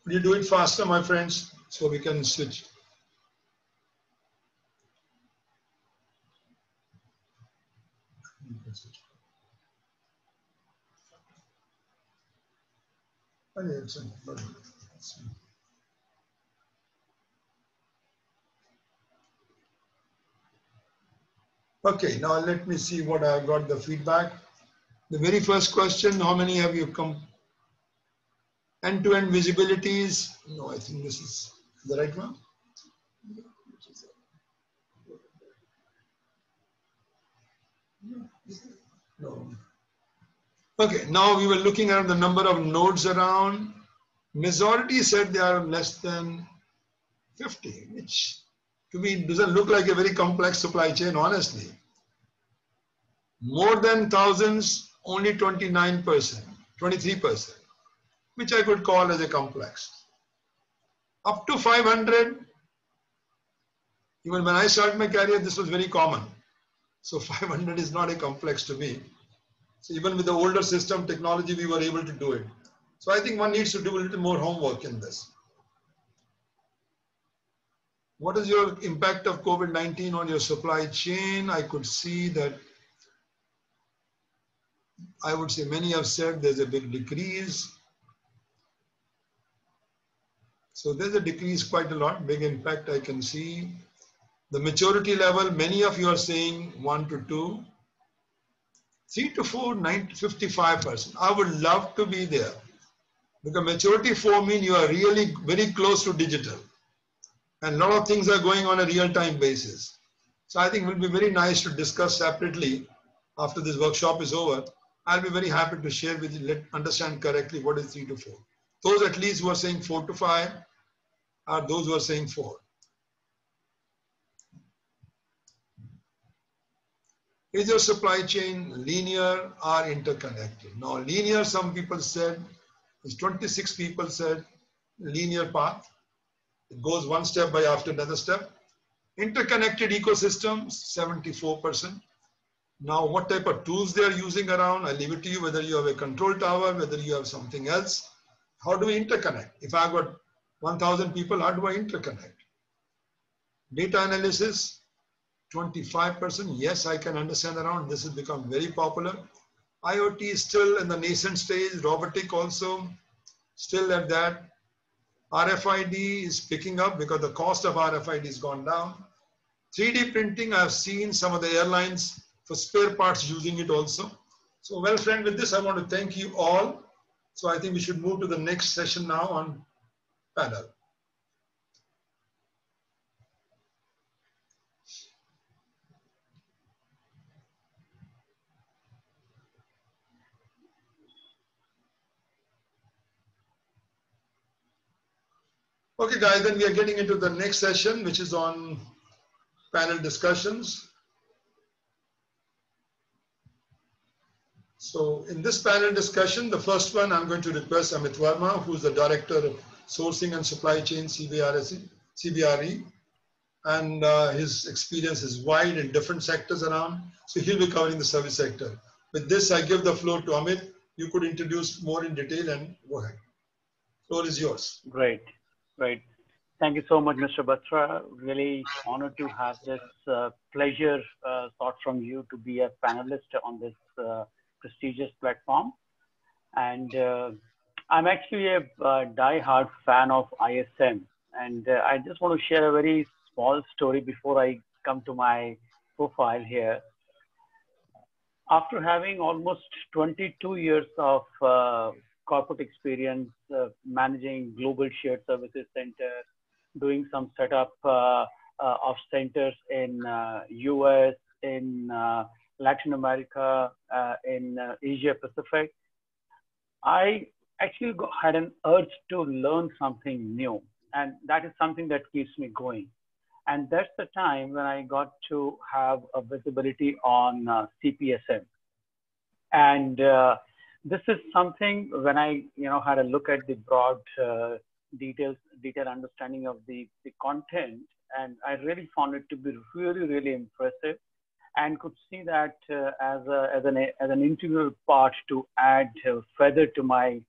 Will you do it faster, my friends, so we can switch? Okay, now let me see what I've got the feedback. The very first question, how many have you come? End-to-end visibilities. No, I think this is the right one. No. Okay, now we were looking at the number of nodes around. Majority said they are less than 50, which to me doesn't look like a very complex supply chain, honestly. More than thousands, only 29%, 23%, which I could call as a complex. Up to 500, even when I started my career, this was very common. So 500 is not a complex to me. So even with the older system technology, we were able to do it. So I think one needs to do a little more homework in this. What is your impact of COVID-19 on your supply chain? I could see that, I would say many have said there's a big decrease. So there's a decrease quite a lot, big impact I can see. The maturity level, many of you are saying 1 to 2. 3 to 4, 55%. I would love to be there. Because maturity 4 means you are really very close to digital. And a lot of things are going on a real-time basis. So I think it will be very nice to discuss separately after this workshop is over. I'll be very happy to share with you, understand correctly what is 3 to 4. Those at least who are saying 4 to 5 are those who are saying 4. Is your supply chain linear or interconnected? Now, linear, some people said, 26 people said linear path. It goes one step by after another step. Interconnected ecosystem, 74%. Now, what type of tools they are using around, I leave it to you, whether you have a control tower, whether you have something else. How do we interconnect? If I've got 1,000 people, how do I interconnect? Data analysis, 25%. Yes, I can understand around. This has become very popular. IoT is still in the nascent stage. Robotic also still at that. RFID is picking up because the cost of RFID has gone down. 3D printing, I've seen some of the airlines for spare parts using it also. So, well, friend, with this, I want to thank you all. So I think we should move to the next session now on panel. Okay, guys, then we are getting into the next session, which is on panel discussions. So in this panel discussion, the first one, I'm going to request Amit Verma, who's the Director of Sourcing and Supply Chain, CBRE, and his experience is wide in different sectors around. So he'll be covering the service sector. With this, I give the floor to Amit. You could introduce more in detail and go ahead. Floor is yours. Great, great. Thank you so much, Mr. Batra. Really honored to have this pleasure thought from you to be a panelist on this prestigious platform. And I'm actually a die-hard fan of ISM. And I just want to share a very small story before I come to my profile here. After having almost 22 years of corporate experience, managing global shared services center, doing some setup of centers in US, in Latin America, in Asia Pacific, I actually had an urge to learn something new. And that is something that keeps me going. And that's the time when I got to have a visibility on CPSM. And this is something when I had a look at the broad detailed understanding of the content, and I really found it to be really impressive, and could see that as an integral part to add feather to my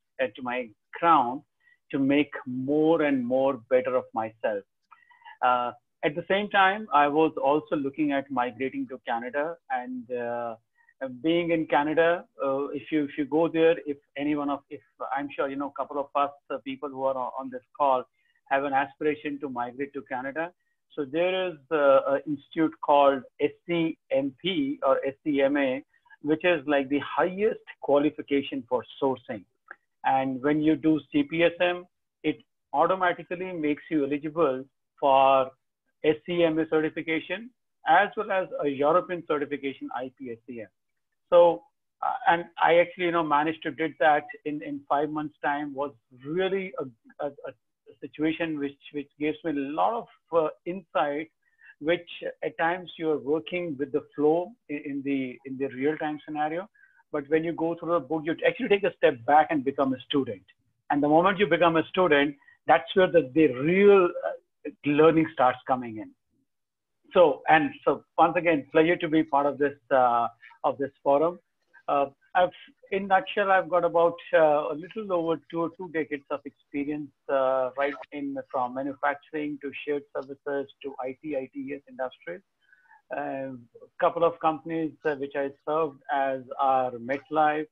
crown to make more and more better of myself. At the same time, I was also looking at migrating to Canada, and being in Canada, if you go there, if I'm sure a couple of us people who are on this call have an aspiration to migrate to Canada. So there is an institute called SCMP or SCMA, which is like the highest qualification for sourcing. And when you do CPSM, it automatically makes you eligible for SCMA certification as well as a European certification, IPSCM. So, and I actually, managed to did that in 5 months' time. Was really a situation which gives me a lot of insight, which at times you're working with the flow in the real-time scenario. But when you go through the book, you actually take a step back and become a student. And the moment you become a student, that's where the real learning starts coming in. So once again, pleasure to be part of this forum. In nutshell, I've got about a little over two decades of experience, right from manufacturing to shared services to ITES industries. A couple of companies which I served as are MetLife,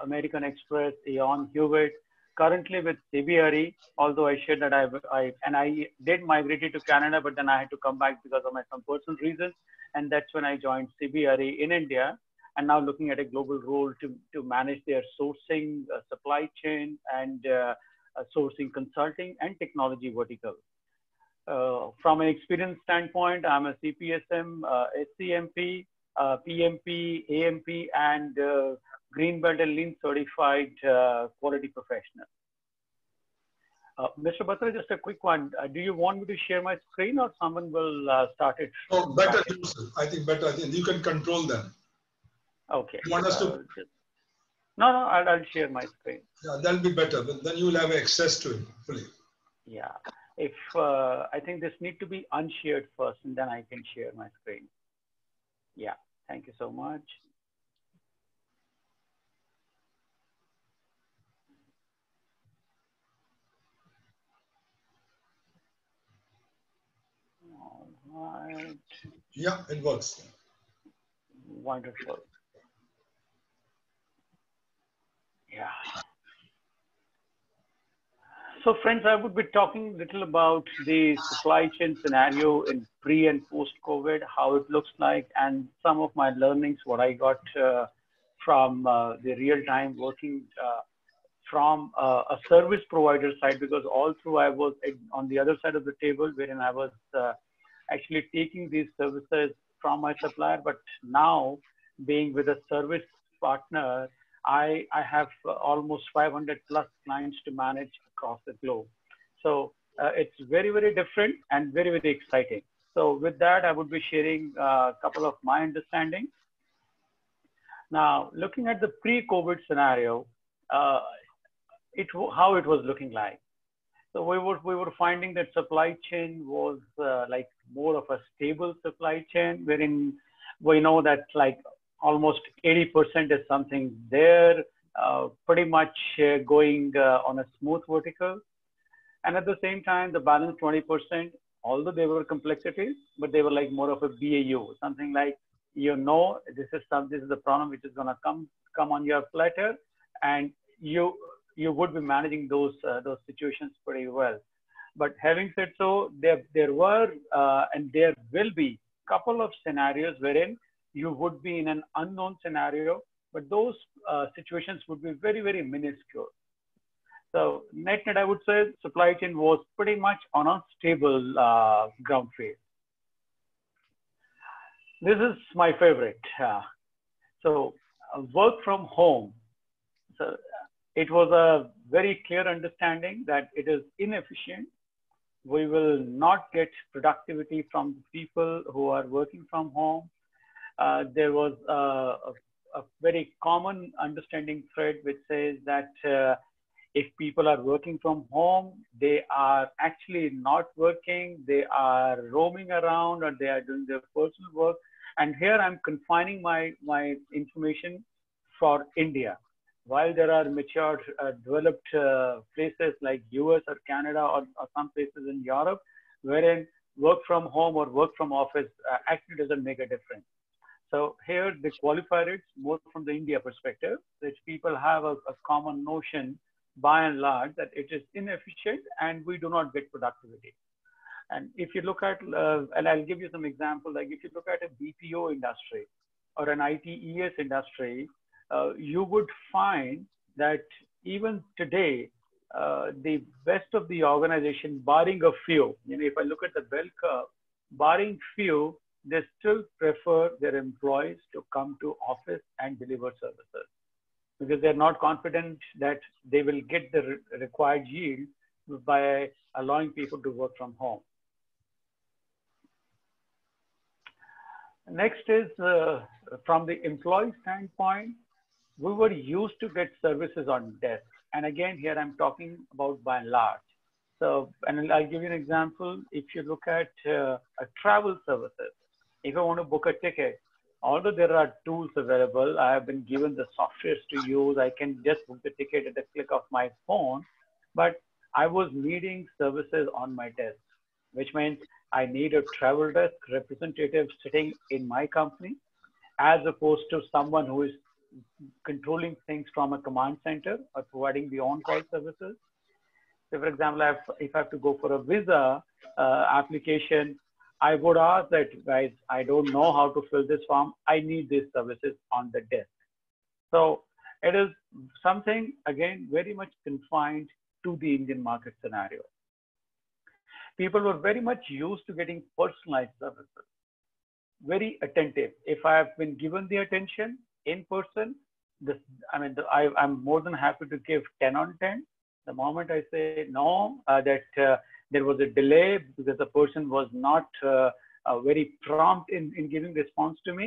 American Express, Aon Hewitt. Currently with CBRE, although I shared that I did migrate to Canada, but then I had to come back because of some personal reasons, and that's when I joined CBRE in India. and now looking at a global role to manage their sourcing, supply chain, and sourcing consulting and technology vertical. From an experience standpoint, I'm a CPSM, SCMP, PMP, AMP, and Green Belt and Lean certified quality professional. Mr. Batra, just a quick one. Do you want me to share my screen, or someone will start it? Oh, better. I think better. I think you can control them. Okay. You want us to? No, I'll share my screen. Yeah, that'll be better. Then you will have access to it fully. Yeah. If I think this need to be unshared first, and then I can share my screen. Yeah. Thank you so much. All right. Yeah, it works. Wonderful. Yeah. So friends, I would be talking a little about the supply chain scenario in pre and post COVID, how it looks like, and some of my learnings, what I got from the real time working from a service provider side, because all through I was on the other side of the table, wherein I was actually taking these services from my supplier, but now being with a service partner, I have almost 500 plus clients to manage across the globe. So it's very, very different and very, very exciting. So with that, I would be sharing a couple of my understanding. Now, looking at the pre-COVID scenario, how it was looking like. So we were finding that supply chain was like more of a stable supply chain, wherein we know that like almost 80% is something there, pretty much going on a smooth vertical. And at the same time, the balance 20%, although they were complexities, but they were like more of a BAU, something like, you know, this is the problem which is going to come on your platter, and you would be managing those situations pretty well. But having said so, there were and there will be a couple of scenarios wherein you would be in an unknown scenario, but those situations would be very, very minuscule. So net, I would say supply chain was pretty much on a stable ground phase. This is my favorite. So work from home. So it was a very clear understanding that it is inefficient. We will not get productivity from people who are working from home. There was a very common understanding thread which says that if people are working from home, they are actually not working, they are roaming around, or they are doing their personal work. And here I'm confining my information for India. While there are mature, developed places like US or Canada or some places in Europe, wherein work from home or work from office actually doesn't make a difference. So here they qualify it more from the India perspective, that people have a common notion by and large that it is inefficient and we do not get productivity. And if you look at, and I'll give you some examples, like if you look at a BPO industry or an ITES industry, you would find that even today, the best of the organization, barring a few, you know, if I look at the bell curve, barring few, they still prefer their employees to come to office and deliver services because they're not confident that they will get the required yield by allowing people to work from home. Next is from the employee standpoint, we were used to get services on desk. And again, here I'm talking about by and large. So, and I'll give you an example. If you look at a travel services, if I want to book a ticket, although there are tools available, I have been given the softwares to use. I can just book the ticket at the click of my phone, but I was needing services on my desk, which means I need a travel desk representative sitting in my company, as opposed to someone who is controlling things from a command center or providing the on-site services. So for example, if I have to go for a visa application, I would ask that, guys, I don't know how to fill this form. I need these services on the desk. So it is something, again, very much confined to the Indian market scenario. People were very much used to getting personalized services, very attentive. If I have been given the attention in person, this, I'm more than happy to give 10 on 10. The moment I say no, there was a delay because the person was not very prompt in giving response to me,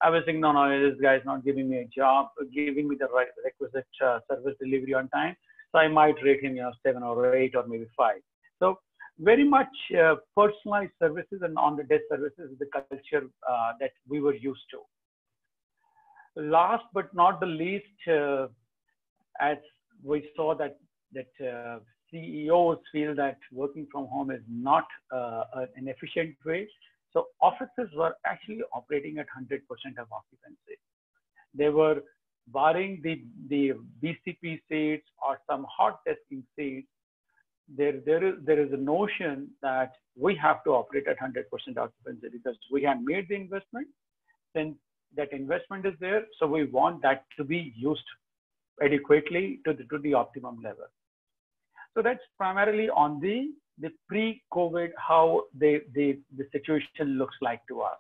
I was saying, no, this guy is not giving me a job, giving me the requisite service delivery on time. So I might rate him, 7 or 8 or maybe 5. So very much personalized services and on-the-desk services is the culture that we were used to. Last but not the least, as we saw that CEOs feel that working from home is not an efficient way. So offices were actually operating at 100% of occupancy. They were barring the BCP seats or some hot desking seats. There is a notion that we have to operate at 100% occupancy because we have made the investment. Since that investment is there, so we want that to be used adequately to the optimum level. So that's primarily on the pre-COVID, how the situation looks like to us.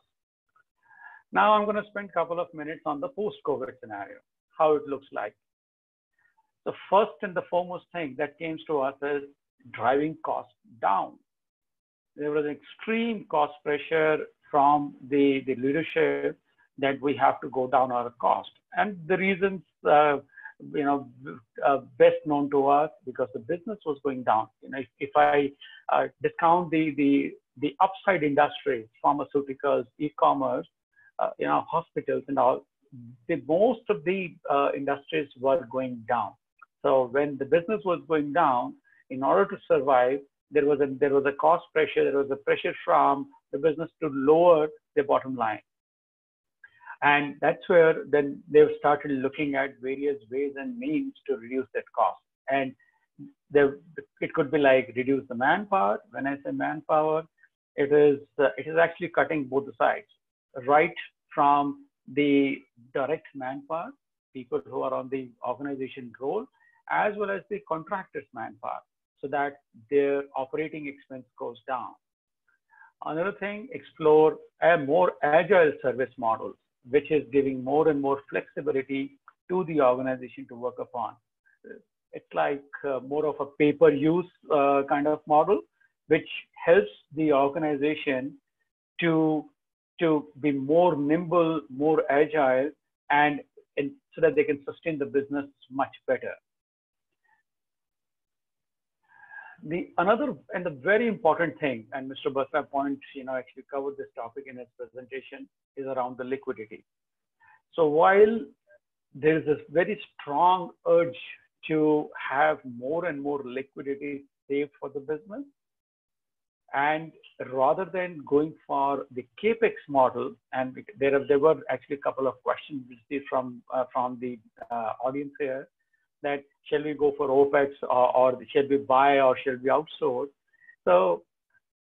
Now I'm going to spend a couple of minutes on the post-COVID scenario, how it looks like. The first and the foremost thing that came to us is driving costs down. There was an extreme cost pressure from the leadership that we have to go down our cost. And the reasons, best known to us, because the business was going down. If I discount the upside industries, pharmaceuticals, e-commerce, hospitals and all, most of the industries were going down. So when the business was going down, in order to survive, there was a cost pressure, there was a pressure from the business to lower the bottom line. And that's where then they've started looking at various ways and means to reduce that cost. And it could be like reduce the manpower. When I say manpower, it is actually cutting both the sides, right from the direct manpower, people who are on the organization role, as well as the contractors' manpower, so that their operating expense goes down. Another thing, explore a more agile service model, which is giving more and more flexibility to the organization to work upon. It's like more of a pay-per-use kind of model, which helps the organization to be more nimble, more agile, and so that they can sustain the business much better. The another and the very important thing, and Mr. Batra Point, actually covered this topic in his presentation, is around the liquidity. So while there is this very strong urge to have more and more liquidity saved for the business, and rather than going for the capex model, and there were actually a couple of questions received from the audience here, that shall we go for OPEX or shall we buy or shall we outsource? So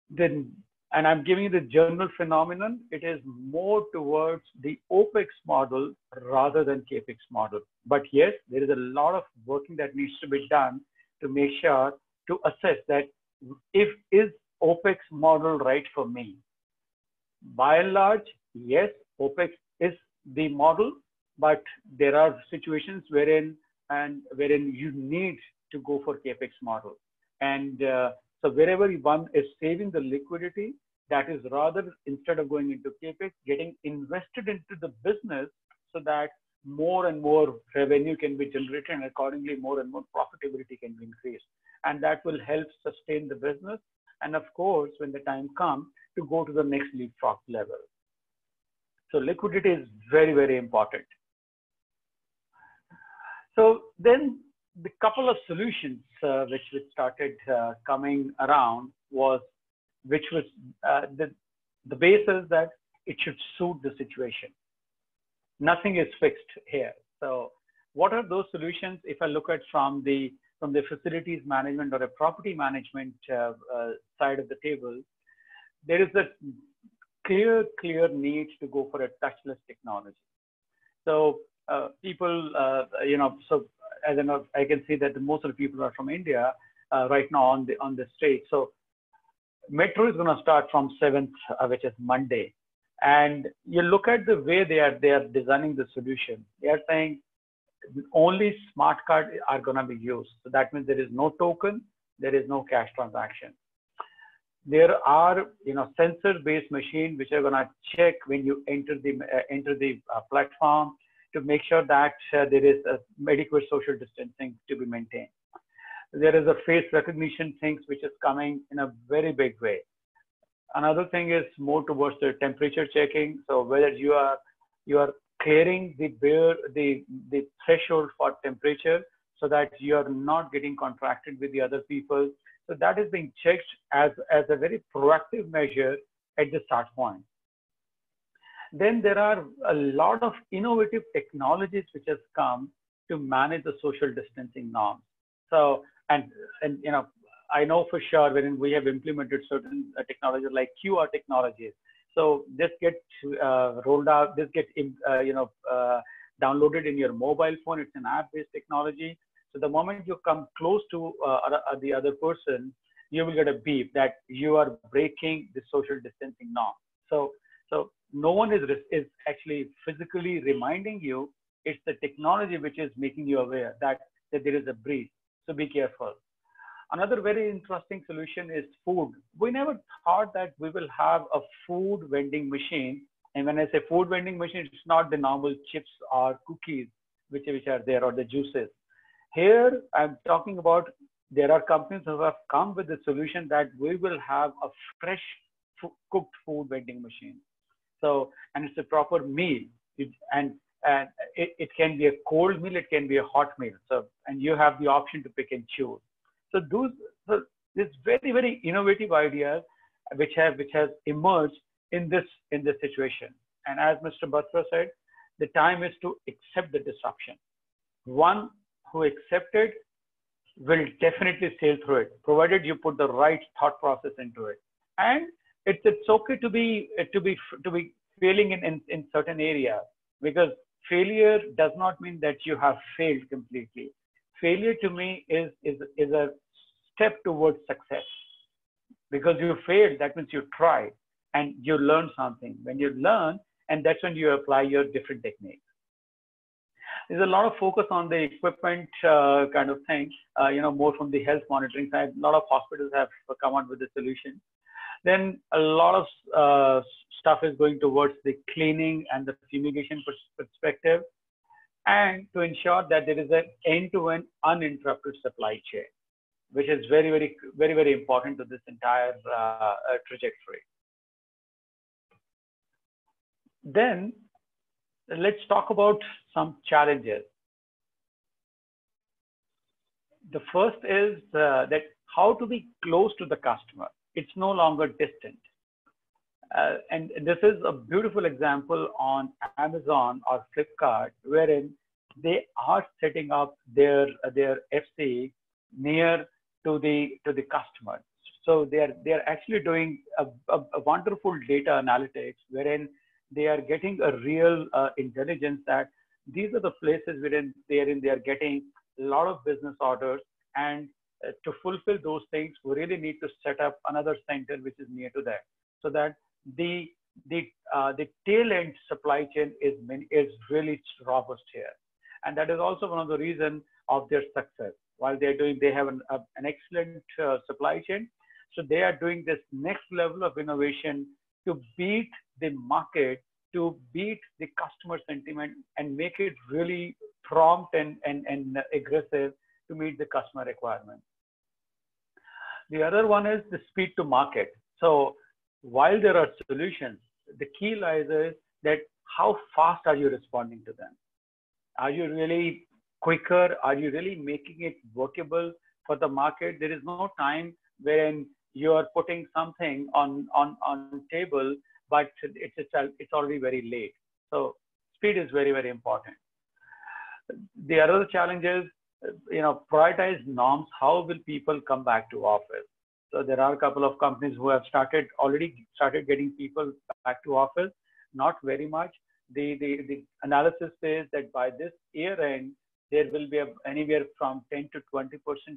then, and I'm giving you the general phenomenon, it is more towards the OPEX model rather than CAPEX model. But yes, there is a lot of working that needs to be done to make sure to assess that is OPEX model right for me? By and large, yes, OPEX is the model, but there are situations wherein you need to go for CAPEX model. And so wherever one is saving the liquidity, that is rather, instead of going into CAPEX, getting invested into the business so that more and more revenue can be generated and accordingly more and more profitability can be increased. And that will help sustain the business. And of course, when the time comes, to go to the next leapfrog level. So liquidity is very, very important. So then the couple of solutions which started coming around which was the basis that it should suit the situation. Nothing is fixed here. So what are those solutions? If I look at from the facilities management or a property management side of the table, there is clear need to go for a touchless technology. So people, so as I know, I can see that most of the people are from India right now on the stage. So metro is going to start from 7th, which is Monday. And you look at the way they are designing the solution. They are saying only smart card are going to be used. So that means there is no token, there is no cash transaction. There are sensor-based machines which are going to check when you enter the platform to make sure that there is adequate social distancing to be maintained. There is a face recognition things which is coming in a very big way. Another thing is more towards the temperature checking. So whether you are clearing the threshold for temperature so that you are not getting contracted with the other people. So that is being checked as a very proactive measure at the start point. Then there are a lot of innovative technologies which has come to manage the social distancing norms. So, and I know for sure when we have implemented certain technologies like QR technologies. So this gets rolled out, this gets downloaded in your mobile phone. It's an app-based technology. So the moment you come close to the other person, you will get a beep that you are breaking the social distancing norm. So no one is actually physically reminding you. It's the technology which is making you aware that there is a breach. So be careful. Another very interesting solution is food. We never thought that we will have a food vending machine. And when I say food vending machine, it's not the normal chips or cookies which are there or the juices. Here, I'm talking about there are companies who have come with the solution that we will have a fresh cooked food vending machine. So, and it's a proper meal. And it can be a cold meal, it can be a hot meal. So, and you have the option to pick and choose. So these very, very innovative ideas which has emerged in this situation. And as Mr. Batra said, the time is to accept the disruption. One who accepted will definitely sail through it, provided you put the right thought process into it. And it's okay to be failing in certain areas, because failure does not mean that you have failed completely. Failure to me is a step towards success, because you failed, that means you tried and you learned something. When you learn, and that's when you apply your different techniques. There's a lot of focus on the equipment kind of thing, more from the health monitoring side. A lot of hospitals have come out with the solution. Then a lot of stuff is going towards the cleaning and the fumigation perspective, and to ensure that there is an end-to-end uninterrupted supply chain, which is very, very, very, very important to this entire trajectory. Then let's talk about some challenges. The first is that how to be close to the customer. It's no longer distant. And this is a beautiful example on Amazon or Flipkart, wherein they are setting up their FC near to the customer. So they are actually doing a wonderful data analytics, wherein they are getting a real intelligence that these are the places wherein they are getting a lot of business orders, and to fulfill those things, we really need to set up another center which is near to that, so that the tail end supply chain is really robust here. And that is also one of the reasons of their success. While they have an excellent supply chain, so they are doing this next level of innovation to beat the market, to beat the customer sentiment, and make it really prompt and aggressive to meet the customer requirements. The other one is the speed to market. So while there are solutions, the key lies is that how fast are you responding to them? Are you really quicker? Are you really making it workable for the market? There is no time when you are putting something on table, but it's already very late. So speed is very, very important. The other challenge is, prioritize norms. How will people come back to office? So there are a couple of companies who have already started getting people back to office. Not very much. The analysis says that by this year end, there will be anywhere from 10 to 20%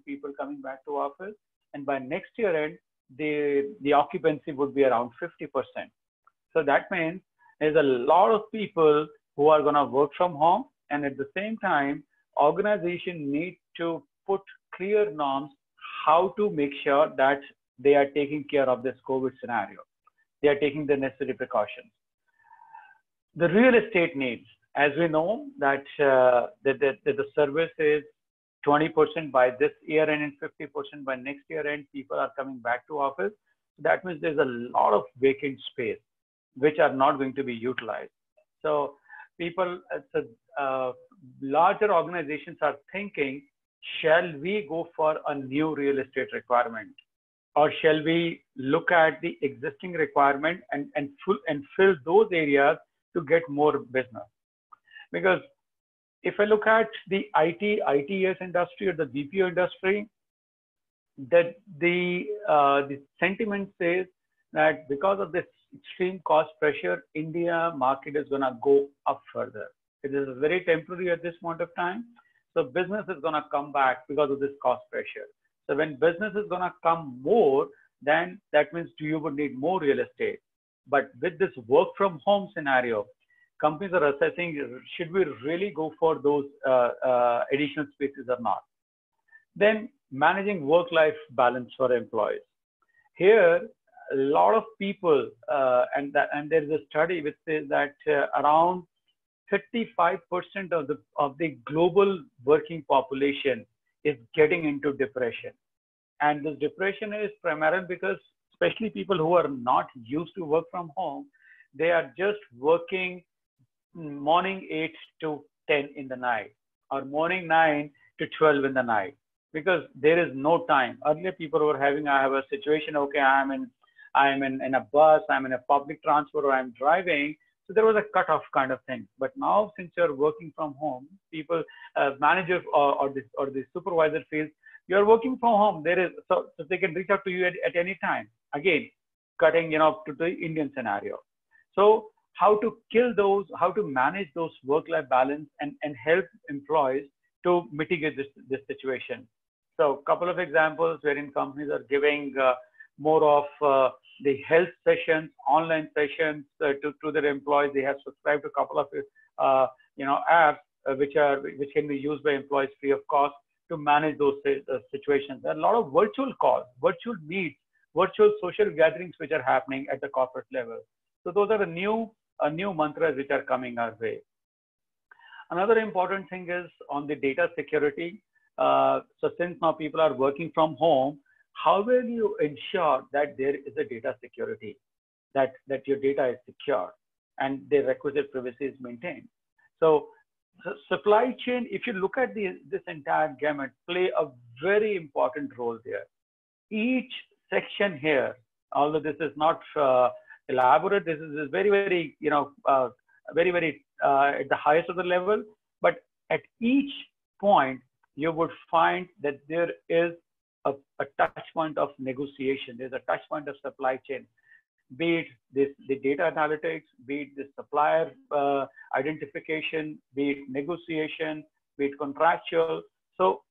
people coming back to office. And by next year end, the occupancy would be around 50%. So that means there's a lot of people who are going to work from home. And at the same time, organization need to put clear norms how to make sure that they are taking care of this COVID scenario. They are taking the necessary precautions. The real estate needs, as we know that the service is 20% by this year end and 50% by next year end, people are coming back to office. That means there's a lot of vacant space which are not going to be utilized. So people, larger organizations are thinking, shall we go for a new real estate requirement? Or shall we look at the existing requirement and fill those areas to get more business? Because if I look at the ITES industry or the BPO industry, that the sentiment says that because of this extreme cost pressure, India market is going to go up further. It is very temporary at this point of time. So business is going to come back because of this cost pressure. So when business is going to come more, then that means you would need more real estate. But with this work from home scenario, companies are assessing, should we really go for those additional spaces or not? Then managing work-life balance for employees. Here, a lot of people, and there is a study which says that around 35% of the global working population is getting into depression. And this depression is primarily because, especially people who are not used to work from home, they are just working morning 8 to 10 in the night or morning 9 to 12 in the night, because there is no time. Earlier people were having, I have a situation, okay, I'm in a bus, I'm in a public transport, or I'm driving. So there was a cutoff kind of thing. But now, since you're working from home, people, manager or the supervisor feels you're working from home. There is so they can reach out to you at any time. Again, cutting to the Indian scenario. So how to kill those, how to manage those work-life balance and help employees to mitigate this situation. So a couple of examples wherein companies are giving more of the health sessions, online sessions to their employees. They have subscribed to a couple of apps which can be used by employees free of cost to manage those situations. There are a lot of virtual calls, virtual meets, virtual social gatherings which are happening at the corporate level. So those are the new mantras which are coming our way. Another important thing is on the data security. So since now people are working from home, how will you ensure that there is a data security, that your data is secure and the requisite privacy is maintained? So supply chain, if you look at this entire gamut, play a very important role there. Each section here, although this is not elaborate, this is very, very, very at the highest of the level, but at each point, you would find that there is a touch point of negotiation. There's a touch point of supply chain, be it the data analytics, be it the supplier identification, be it negotiation, be it contractual. So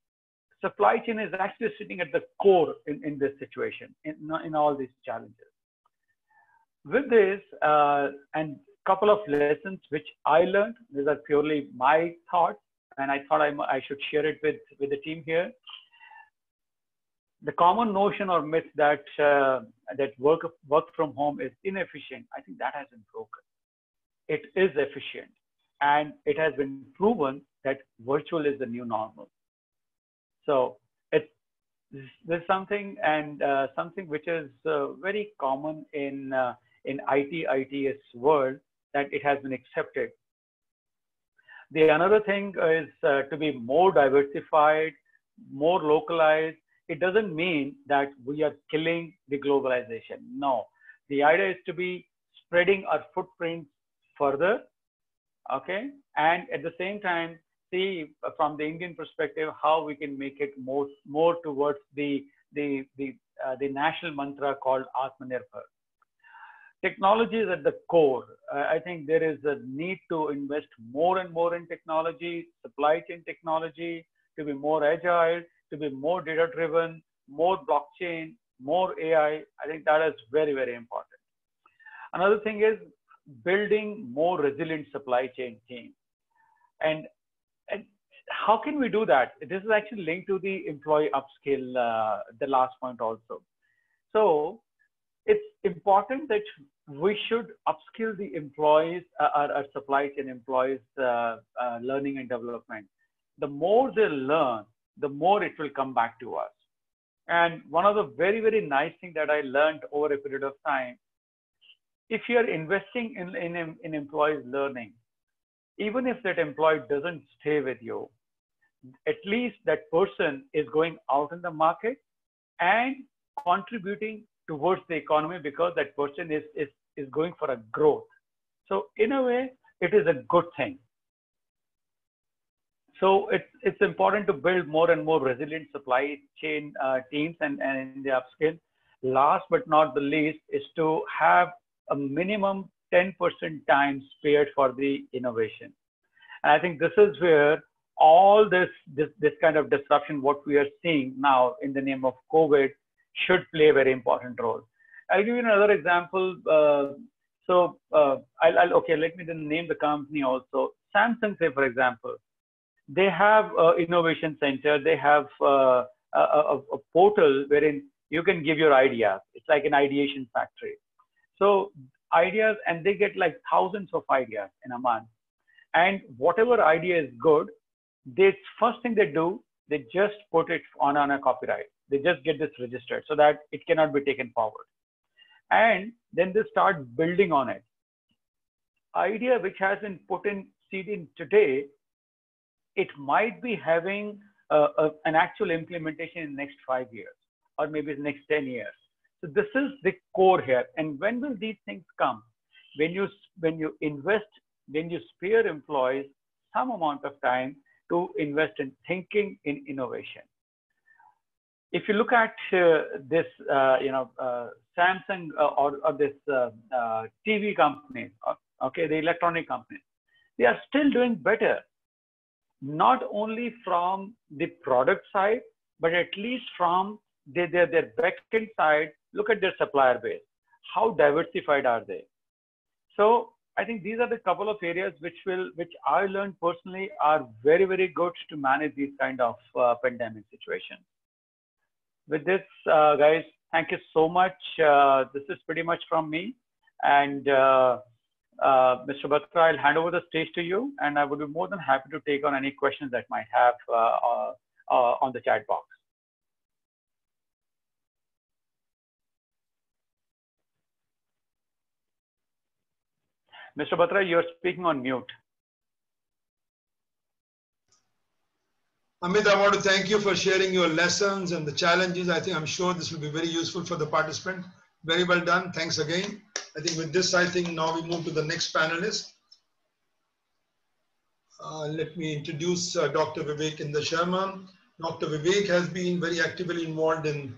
supply chain is actually sitting at the core in this situation, in all these challenges. With this, and couple of lessons which I learned, these are purely my thoughts, and I thought I should share it with the team here. The common notion or myth that work from home is inefficient, I think that has been broken. It is efficient, and it has been proven that virtual is the new normal. So there's something which is very common in ITES world, that it has been accepted. The another thing is to be more diversified, more localized. It doesn't mean that we are killing the globalization. No, the idea is to be spreading our footprint further, okay? And at the same time, see from the Indian perspective, how we can make it more towards the the national mantra called Atmanirbhar. Technology is at the core. I think there is a need to invest more and more in technology, supply chain technology, to be more agile, to be more data driven, more blockchain, more AI. I think that is very, very important. Another thing is building more resilient supply chain teams. And how can we do that? This is actually linked to the employee upskill, the last point also. So it's important that we should upskill the employees, our supply chain employees, learning and development. The more they learn, the more it will come back to us. And one of the very, very nice things that I learned over a period of time, if you're investing in employees learning, even if that employee doesn't stay with you, at least that person is going out in the market and contributing towards the economy, because that person is going for a growth. So in a way, it is a good thing. So it's important to build more and more resilient supply chain teams and in the upskill. Last but not the least is to have a minimum 10% time spared for the innovation. And I think this is where all this kind of disruption, what we are seeing now in the name of COVID, should play a very important role. I'll give you another example. Okay, let me then name the company also. Samsung, say for example, they have an innovation center. They have a portal wherein you can give your ideas. It's like an ideation factory. So ideas, and they get like thousands of ideas in a month. And whatever idea is good, the first thing they do, they just put it on a copyright. They just get this registered so that it cannot be taken forward. And then they start building on it. Idea which has been put in seed in today, it might be having an actual implementation in the next 5 years, or maybe the next 10 years. So this is the core here. And when will these things come? When you invest, when you spare employees some amount of time to invest in thinking in innovation. If you look at this, Samsung or this TV company, okay, the electronic company, they are still doing better, not only from the product side, but at least from their backend side. Look at their supplier base. How diversified are they? So I think these are the couple of areas which I learned personally are very, very good to manage these kind of pandemic situations. With this, guys, thank you so much. This is pretty much from me. And Mr. Batra, I'll hand over the stage to you, and I would be more than happy to take on any questions that might have on the chat box. Mr. Batra, you're speaking on mute. Amit, I want to thank you for sharing your lessons and the challenges. I'm sure this will be very useful for the participant. Very well done. Thanks again. I think with this, now we move to the next panelist. Let me introduce Dr. Vivek Inder Sharma. Dr. Vivek has been very actively involved in,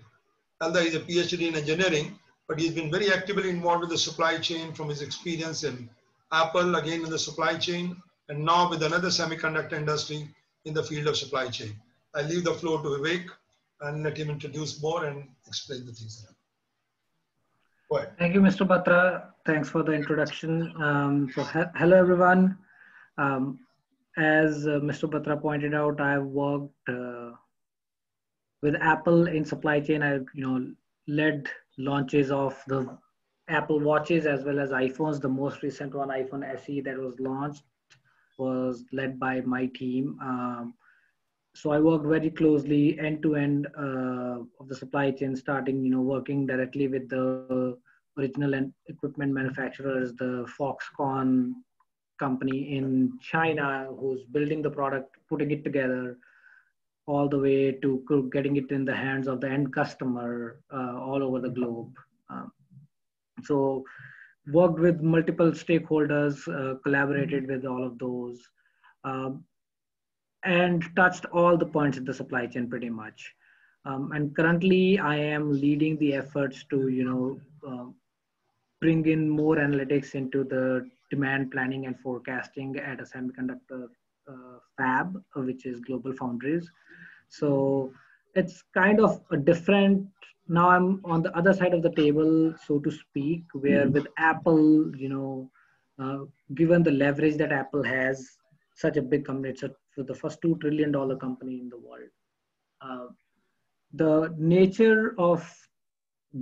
although he's a PhD in engineering, but he's been very actively involved with the supply chain from his experience in Apple, again in the supply chain, and now with another semiconductor industry in the field of supply chain. I leave the floor to Vivek and let him introduce more and explain the things. Go ahead. Thank you, Mr. Batra. Thanks for the introduction. Hello, everyone. As Mr. Batra pointed out, I've worked with Apple in supply chain. I've led launches of the Apple Watches as well as iPhones. The most recent one, iPhone SE, that was launched, was led by my team. So I worked very closely end to end of the supply chain, starting working directly with the original and equipment manufacturers, the Foxconn company in China, who's building the product, putting it together, all the way to getting it in the hands of the end customer all over the globe. So worked with multiple stakeholders, collaborated with all of those, and touched all the points in the supply chain pretty much. And currently, I am leading the efforts to, bring in more analytics into the demand planning and forecasting at a semiconductor fab, which is Global Foundries. So it's kind of a different. Now I'm on the other side of the table, so to speak, where with Apple, given the leverage that Apple has, such a big company, it's the first $2 trillion company in the world. The nature of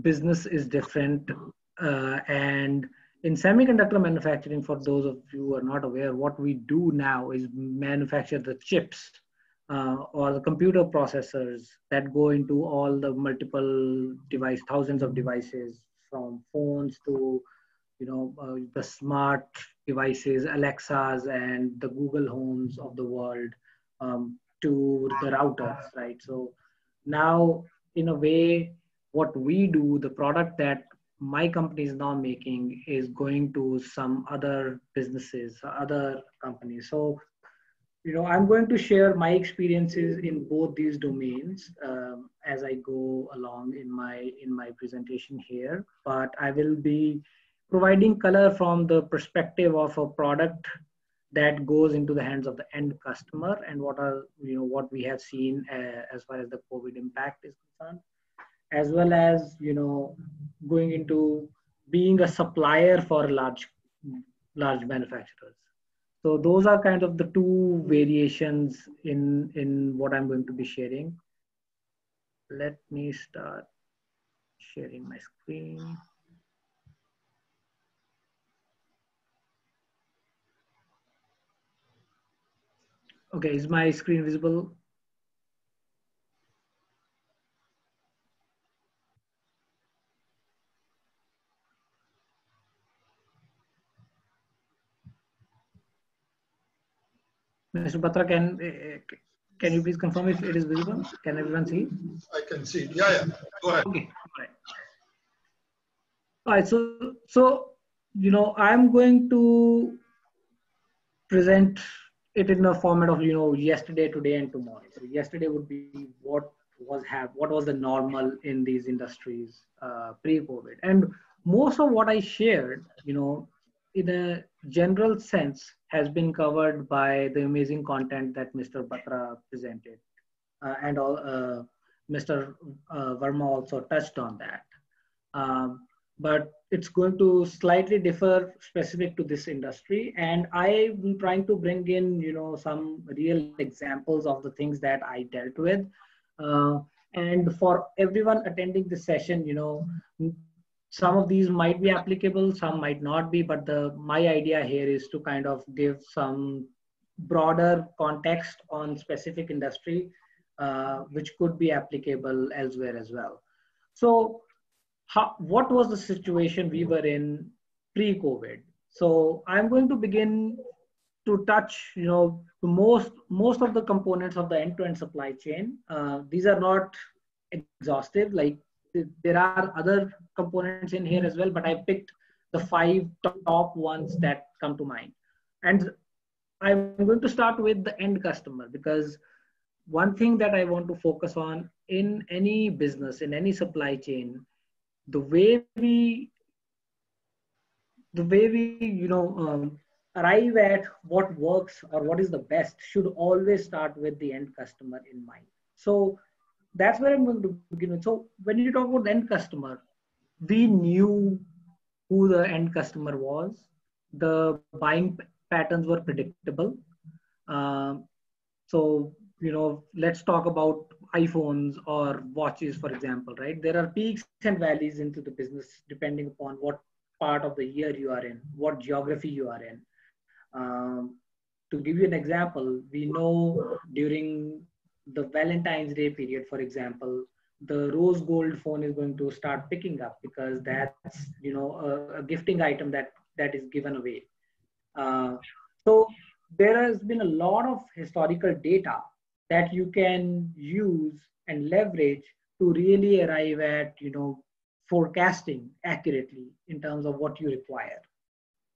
business is different, and in semiconductor manufacturing, for those of you who are not aware, what we do now is manufacture the chips or the computer processors that go into all the multiple thousands of devices, from phones to the smart devices, Alexas and the Google Homes of the world, to the routers, right? So now, in a way, what we do, the product that my company is now making is going to some other businesses, other companies. So, I'm going to share my experiences in both these domains as I go along in my presentation here. But I will be providing color from the perspective of a product that goes into the hands of the end customer, and what we have seen as far as the COVID impact is concerned, as well as going into being a supplier for large manufacturers. So those are kind of the two variations in what I'm going to be sharing. Let me start sharing my screen. Okay, is my screen visible? Mr. Batra, can you please confirm if it is visible? Can everyone see? I can see. Yeah. Go ahead. Okay. All right. So I'm going to present it in a format of yesterday, today, and tomorrow. So yesterday would be what was the normal in these industries pre-COVID, and most of what I shared, in a general sense, has been covered by the amazing content that Mr. Batra presented, and Mr. Verma also touched on that. But it's going to slightly differ specific to this industry, and I'm trying to bring in some real examples of the things that I dealt with, and for everyone attending this session, some of these might be applicable, some might not be, but my idea here is to kind of give some broader context on specific industry, which could be applicable elsewhere as well. So what was the situation we were in pre-COVID? So I'm going to begin to touch, most of the components of the end-to-end supply chain. These are not exhaustive. Like there are other components in here as well, but I picked the 5 top ones that come to mind. And I'm going to start with the end customer, because one thing that I want to focus on in any business, in any supply chain, the way we arrive at what works or what is the best should always start with the end customer in mind. So that's where I'm going to begin with. So when you talk about the end customer, we knew who the end customer was. The buying patterns were predictable. So let's talk about iPhones or watches, for example, right? There are peaks and valleys into the business depending upon what part of the year you are in, what geography you are in. To give you an example, we know during the Valentine's Day period, for example, the rose gold phone is going to start picking up, because that's a gifting item that is given away. So there has been a lot of historical data that you can use and leverage to really arrive at forecasting accurately in terms of what you require.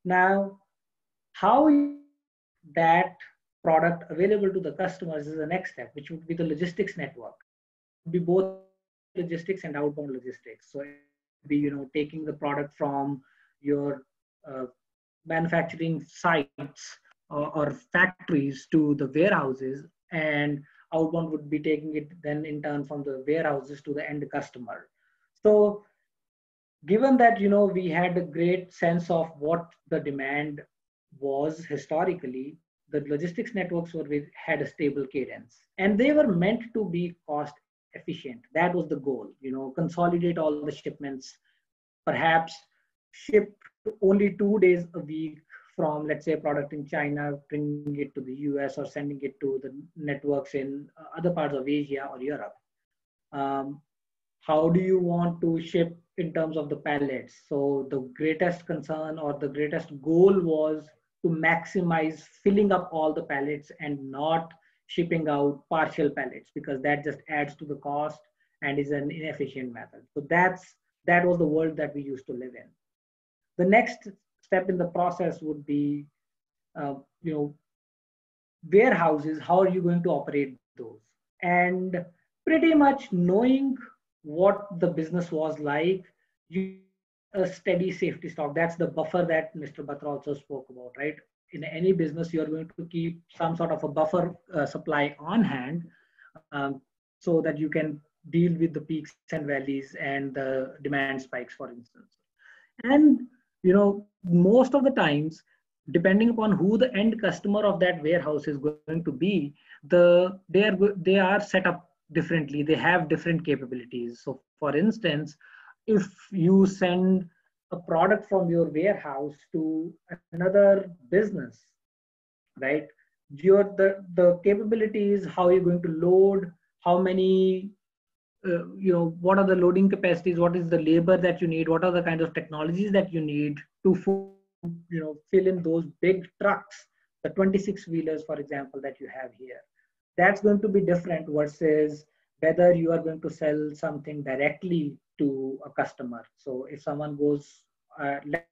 Now, how that product available to the customers is the next step, which would be the logistics network. be both logistics and outbound logistics. So it would be, taking the product from your manufacturing sites or factories to the warehouses, and outbound would be taking it then in turn from the warehouses to the end customer. So given that, we had a great sense of what the demand was historically, the logistics networks had a stable cadence, and they were meant to be cost efficient. That was the goal, consolidate all the shipments, perhaps ship only 2 days a week from, let's say, a product in China, bringing it to the US or sending it to the networks in other parts of Asia or Europe. How do you want to ship in terms of the pallets? So the greatest concern or the greatest goal was to maximize filling up all the pallets and not shipping out partial pallets, because that just adds to the cost and is an inefficient method. So that was the world that we used to live in. The next step in the process would be, warehouses. How are you going to operate those? And pretty much knowing what the business was like, you a steady safety stock. That's the buffer that Mr. Batra also spoke about, right? In any business, you're going to keep some sort of a buffer supply on hand, so that you can deal with the peaks and valleys and the demand spikes, for instance. And most of the times, depending upon who the end customer of that warehouse is going to be, they are set up differently. They have different capabilities. So for instance, if you send a product from your warehouse to another business, right, the capabilities, how you're going to load, how many, what are the loading capacities, what is the labor that you need, what are the kinds of technologies that you need to fill in those big trucks, the 26 wheelers, for example, that you have here. That's going to be different versus whether you are going to sell something directly to a customer. So if someone goes,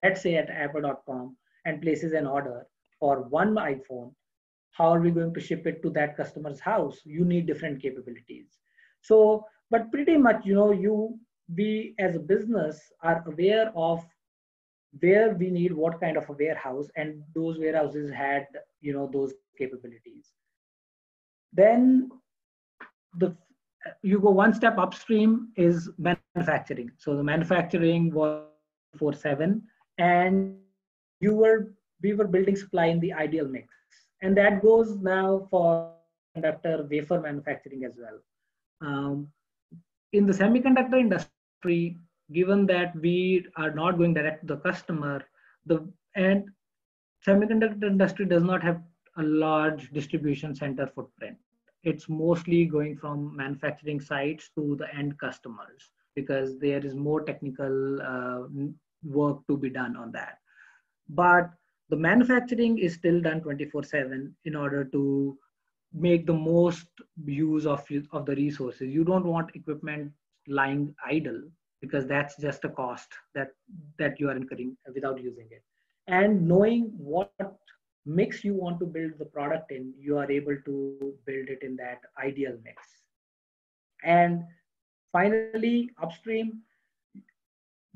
let's say at apple.com, and places an order for one iPhone, how are we going to ship it to that customer's house? You need different capabilities. So, but pretty much, we as a business are aware of where we need what kind of a warehouse, and those warehouses had, those capabilities. Then you go one step upstream is manufacturing. So the manufacturing was 24/7, and we were building supply in the ideal mix, and that goes now for semiconductor wafer manufacturing as well. In the semiconductor industry, given that we are not going direct to the customer, and semiconductor industry does not have a large distribution center footprint. It's mostly going from manufacturing sites to the end customers, because there is more technical work to be done on that. But the manufacturing is still done 24/7 in order to make the most use of the resources. You don't want equipment lying idle, because that's just a cost that you are incurring without using it. And knowing what mix you want to build the product in, you are able to build it in that ideal mix. And finally, upstream,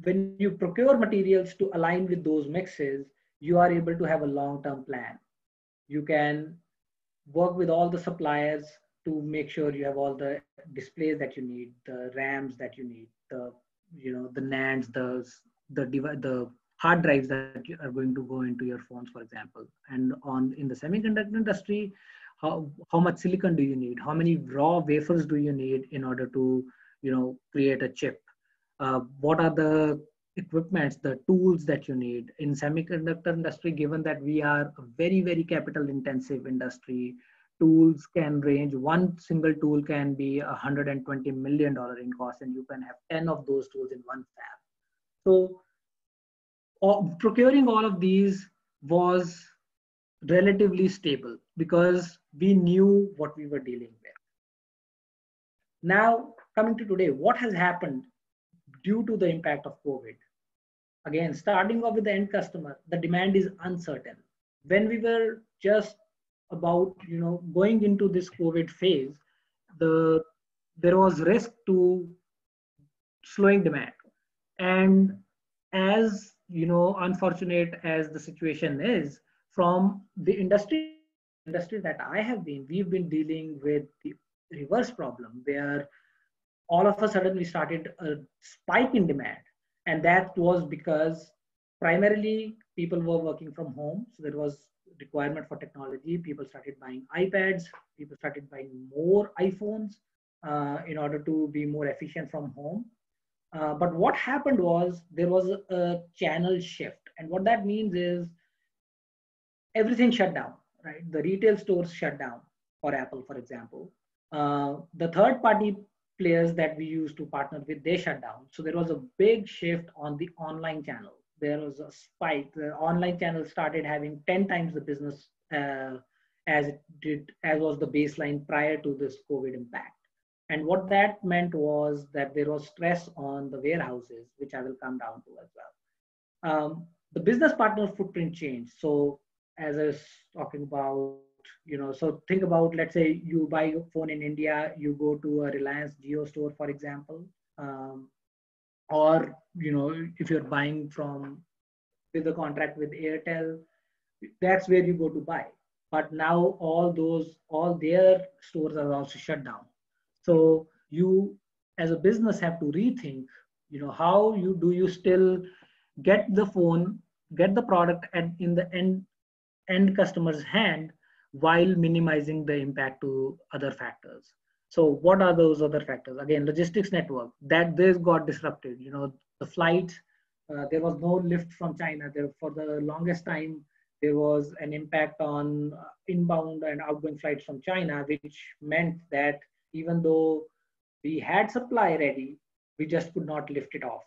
when you procure materials to align with those mixes, you are able to have a long-term plan. You can work with all the suppliers to make sure you have all the displays that you need, the RAMs that you need, the NANDs, the hard drives that are going to go into your phones, for example. And in the semiconductor industry, how much silicon do you need? How many raw wafers do you need in order to create a chip? What are the equipments, the tools that you need in semiconductor industry? Given that we are a very, very capital intensive industry, tools can range. One single tool can be $120 million in cost, and you can have 10 of those tools in one fab. So procuring all of these was relatively stable because we knew what we were dealing with. Now, coming to today, what has happened due to the impact of COVID? Again, starting off with the end customer, the demand is uncertain. When we were just about going into this COVID phase, the there was risk to slowing demand. And as unfortunate as the situation is, from the industry that I have been, we've been dealing with the reverse problem where all of a sudden we started a spike in demand. And that was because primarily people were working from home. So there was requirement for technology. People started buying iPads, people started buying more iPhones in order to be more efficient from home. But what happened was there was a channel shift. And what that means is everything shut down, right? The retail stores shut down for Apple, for example. The third party players that we used to partner with, they shut down. So there was a big shift on the online channel. There was a spike. The online channel started having 10 times the business as was the baseline prior to this COVID impact. And what that meant was that there was stress on the warehouses, which I will come down to as well. The business partner footprint changed. So as I was talking about, so think about, let's say you buy a phone in India, you go to a Reliance Jio store, for example, or, if you're buying with a contract with Airtel, that's where you go to buy. But now all their stores are also shut down. So you, as a business, have to rethink, how do you still get the phone, get the product in the end customer's hand while minimizing the impact to other factors. So what are those other factors? Again, logistics network, that this got disrupted. The flight, there was no lift from China. For the longest time, there was an impact on inbound and outgoing flights from China, which meant that even though we had supply ready, we just could not lift it off.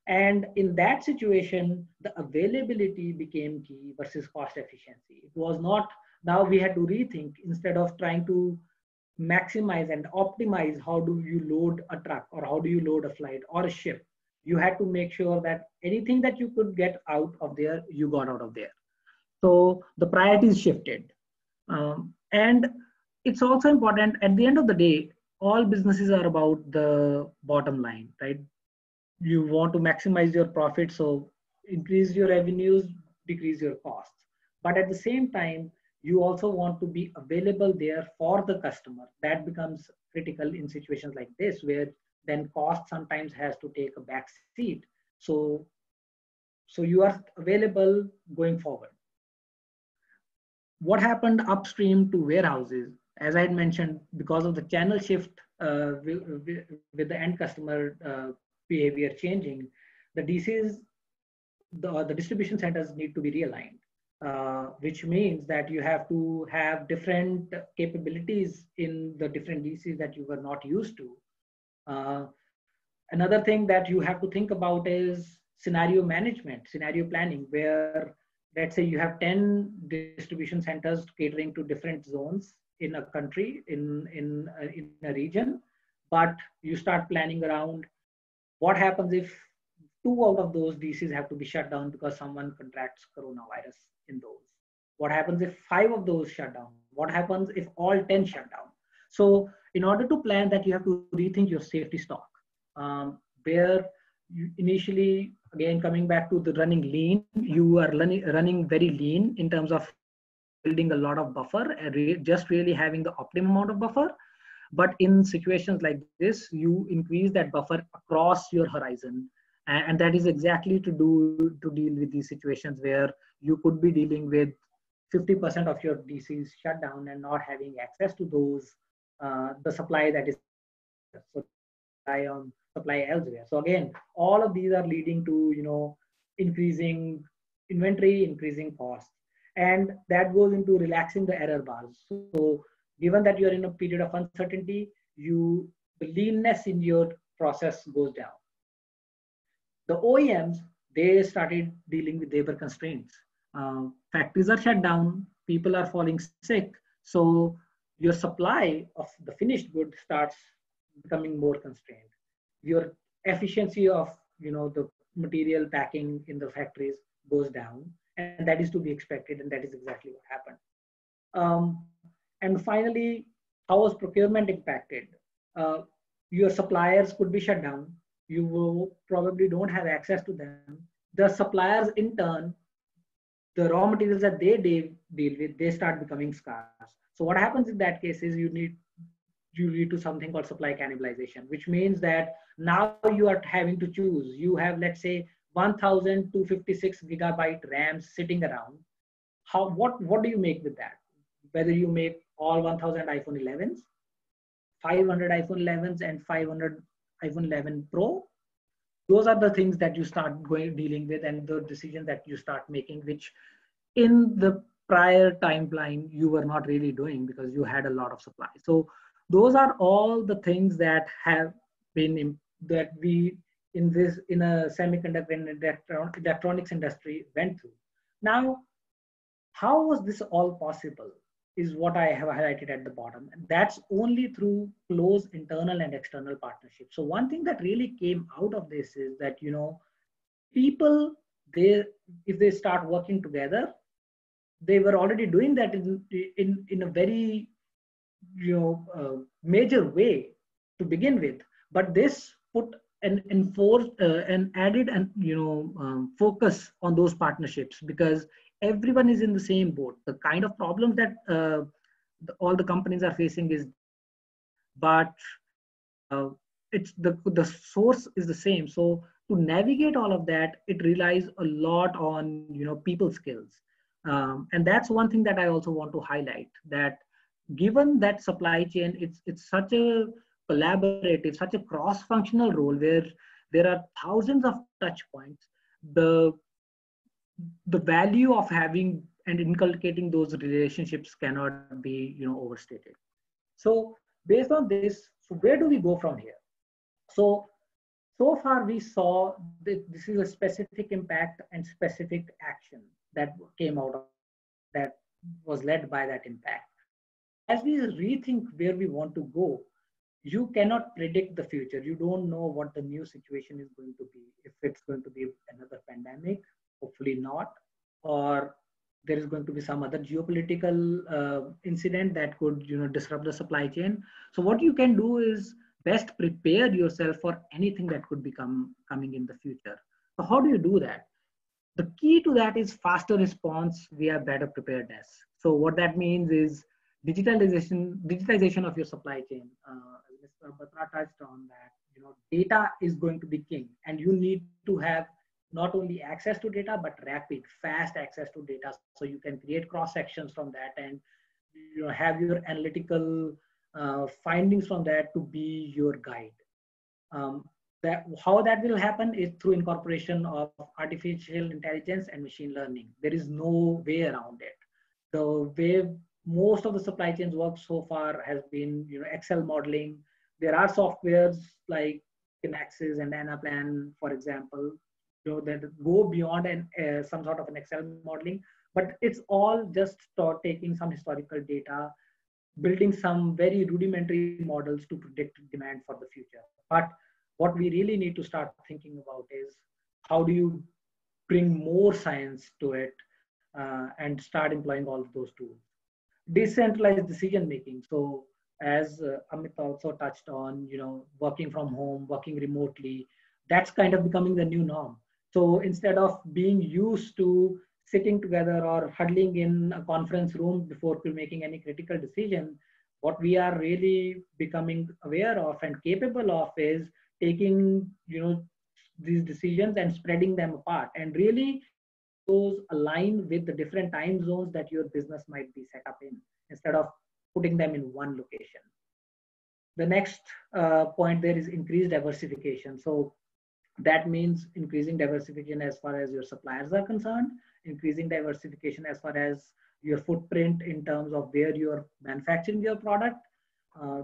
And in that situation, the availability became key versus cost efficiency. It was not, now we had to rethink, instead of trying to maximize and optimize how do you load a truck or how do you load a flight or a ship, you had to make sure that anything that you could get out of there, you got out of there. So the priorities shifted. And it's also important, at the end of the day, all businesses are about the bottom line, right? You want to maximize your profit, so increase your revenues, decrease your costs. But at the same time, you also want to be available there for the customer. That becomes critical in situations like this, where then cost sometimes has to take a back seat. So you are available going forward. What happened upstream to warehouses? As I had mentioned, because of the channel shift with the end customer behavior changing, the DCs, the distribution centers need to be realigned, which means that you have to have different capabilities in the different DCs that you were not used to. Another thing that you have to think about is scenario management, scenario planning, where let's say you have 10 distribution centers catering to different zones in a country, in a region, but you start planning around what happens if 2 out of those DCs have to be shut down because someone contracts coronavirus in those? What happens if 5 of those shut down? What happens if all 10 shut down? So in order to plan that, you have to rethink your safety stock, where you initially, again, coming back to the running lean, you are running very lean in terms of building a lot of buffer and just really having the optimum amount of buffer. But in situations like this, you increase that buffer across your horizon. And that is exactly to deal with these situations where you could be dealing with 50% of your DCs shut down and not having access to those, the supply that is, so rely on supply elsewhere. So again, all of these are leading to, increasing inventory, increasing costs. And that goes into relaxing the error bars. So given that you're in a period of uncertainty, the leanness in your process goes down. The OEMs, they started dealing with labor constraints. Factories are shut down, people are falling sick. So your supply of the finished good starts becoming more constrained. Your efficiency of, the material packing in the factories goes down. And that is to be expected, and that is exactly what happened. And finally, how was procurement impacted? uh, your suppliers could be shut down. You will probably don't have access to them. The suppliers in turn, the raw materials that they deal with, they start becoming scarce. So what happens in that case is you lead to something called supply cannibalization, which means that now you are having to choose. You have, let's say, 1256 gigabyte RAMs sitting around. What do you make with that? Whether you make all 1000 iPhone 11s, 500 iPhone 11s, and 500 iPhone 11 Pro. Those are the things that you start dealing with, and the decisions that you start making, which in the prior timeline you were not really doing because you had a lot of supply. So those are all the things that have been that we in a semiconductor and electronics industry went through. Now, how was this all possible is what I have highlighted at the bottom. And that's only through close internal and external partnerships. So one thing that really came out of this is that, people, if they start working together, they were already doing that in a very, major way to begin with. But this put an enforced and added and focus on those partnerships, because everyone is in the same boat. The kind of problems that all the companies are facing is different, but it's the source is the same. So to navigate all of that, it relies a lot on people skills, and that's one thing that I also want to highlight, that given that supply chain, it's such a collaborative, such a cross-functional role where there are thousands of touch points. The value of having and inculcating those relationships cannot be overstated. So based on this, so where do we go from here? So far we saw that this is a specific impact and specific action that came out of that was led by that impact. But as we rethink where we want to go, you cannot predict the future. You don't know what the new situation is going to be. If it's going to be another pandemic, hopefully not, or there is going to be some other geopolitical incident that could disrupt the supply chain. So what you can do is best prepare yourself for anything that could be coming in the future. So how do you do that? The key to that is faster response via better preparedness. So what that means is digitization of your supply chain. Mr. Batra touched on that. Data is going to be king, and you need to have not only access to data, but rapid, fast access to data, so you can create cross sections from that and have your analytical findings from that to be your guide. How that will happen is through incorporation of artificial intelligence and machine learning. There is no way around it. The way most of the supply chains work so far has been Excel modeling. There are softwares like Kinaxis and Anaplan, for example, that go beyond some sort of an Excel modeling, but it's all just taking some historical data, building some very rudimentary models to predict demand for the future. But what we really need to start thinking about is how do you bring more science to it and start employing all of those tools. Decentralized decision making. So as Amit also touched on, working from home, working remotely, that's kind of becoming the new norm. So instead of being used to sitting together or huddling in a conference room before making any critical decision, what we are really becoming aware of and capable of is taking these decisions and spreading them apart, and really having those align with the different time zones that your business might be set up in, instead of putting them in one location. The next point there is increased diversification. So that means increasing diversification as far as your suppliers are concerned, increasing diversification as far as your footprint in terms of where you're manufacturing your product.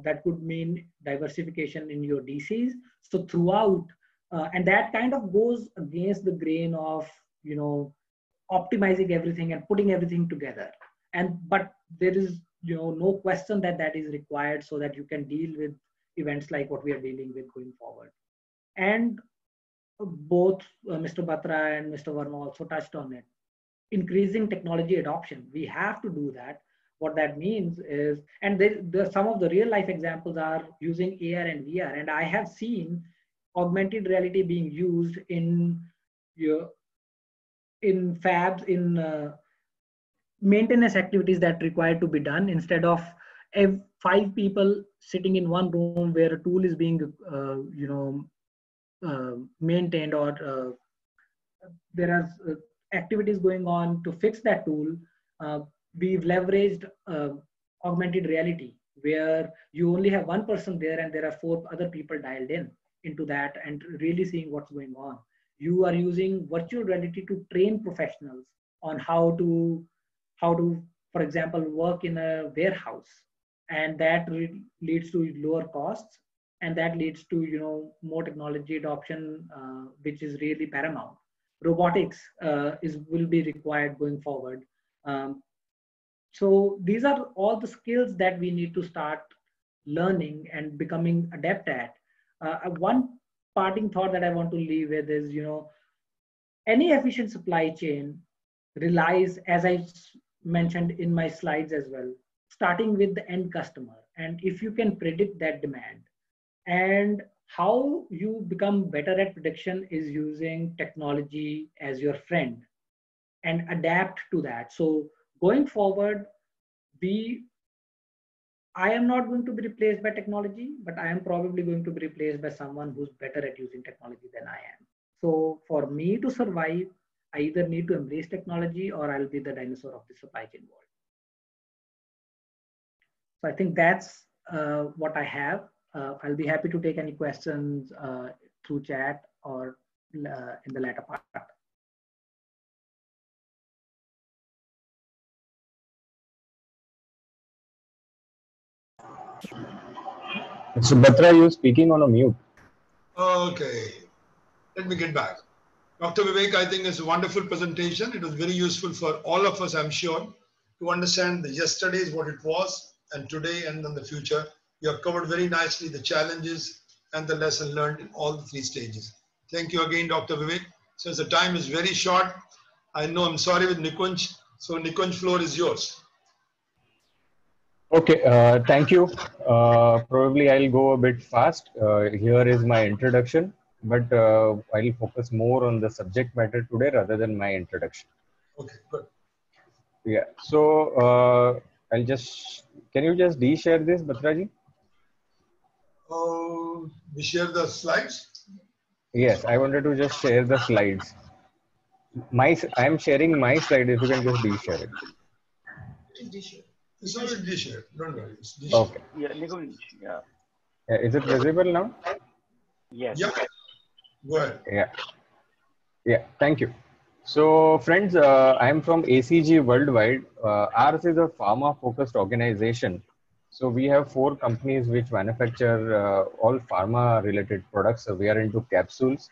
That could mean diversification in your DCs. So throughout, and that kind of goes against the grain of optimizing everything and putting everything together. But there is no question that that is required so that you can deal with events like what we are dealing with going forward. And both Mr. Batra and Mr. Verma also touched on it. Increasing technology adoption. We have to do that, What that means is, and some of the real life examples are using AR and VR, and I have seen augmented reality being used in your in fabs, in maintenance activities that require to be done, instead of 5 people sitting in one room where a tool is being maintained, or there are activities going on to fix that tool. We've leveraged augmented reality, where you only have one person there and there are 4 other people dialed in into that and really seeing what's going on. You are using virtual reality to train professionals on how to, for example, work in a warehouse, and that leads to lower costs, and that leads to more technology adoption, which is really paramount. Robotics will be required going forward. So these are all the skills that we need to start learning and becoming adept at. One parting thought that I want to leave with is, any efficient supply chain relies, as I mentioned in my slides as well, starting with the end customer. And if you can predict that demand, and how you become better at prediction is using technology as your friend and adapt to that. So going forward, I am not going to be replaced by technology, but I am probably going to be replaced by someone who's better at using technology than I am. So for me to survive, I either need to embrace technology or I'll be the dinosaur of the supply chain world. So I think that's what I have. I'll be happy to take any questions through chat or in the latter part. Mr. Batra, you're speaking on a mute. Okay, let me get back. Dr. Vivek, I think it's a wonderful presentation. It was very useful for all of us, I'm sure, to understand the yesterday's what it was, and today and in the future. You have covered very nicely the challenges and the lesson learned in all the 3 stages. Thank you again, Dr. Vivek. Since the time is very short, I know I'm sorry with Nikunj. So Nikunj, floor is yours. Okay, thank you. Probably I'll go a bit fast. Here is my introduction, but I'll focus more on the subject matter today rather than my introduction. Okay, good. Yeah, so can you just de-share this, Batraji? We share the slides? Yes, I wanted to just share the slides. I'm sharing my slide, if you can just de-share it. It's already de-shared, don't worry. It's de-shared. Okay. Yeah, Nikunj, yeah. Is it visible now? Yes. Yeah, go ahead. Yeah, thank you. So friends, I'm from ACG Worldwide. Ours is a pharma-focused organization. So we have 4 companies which manufacture all pharma-related products. So we are into capsules,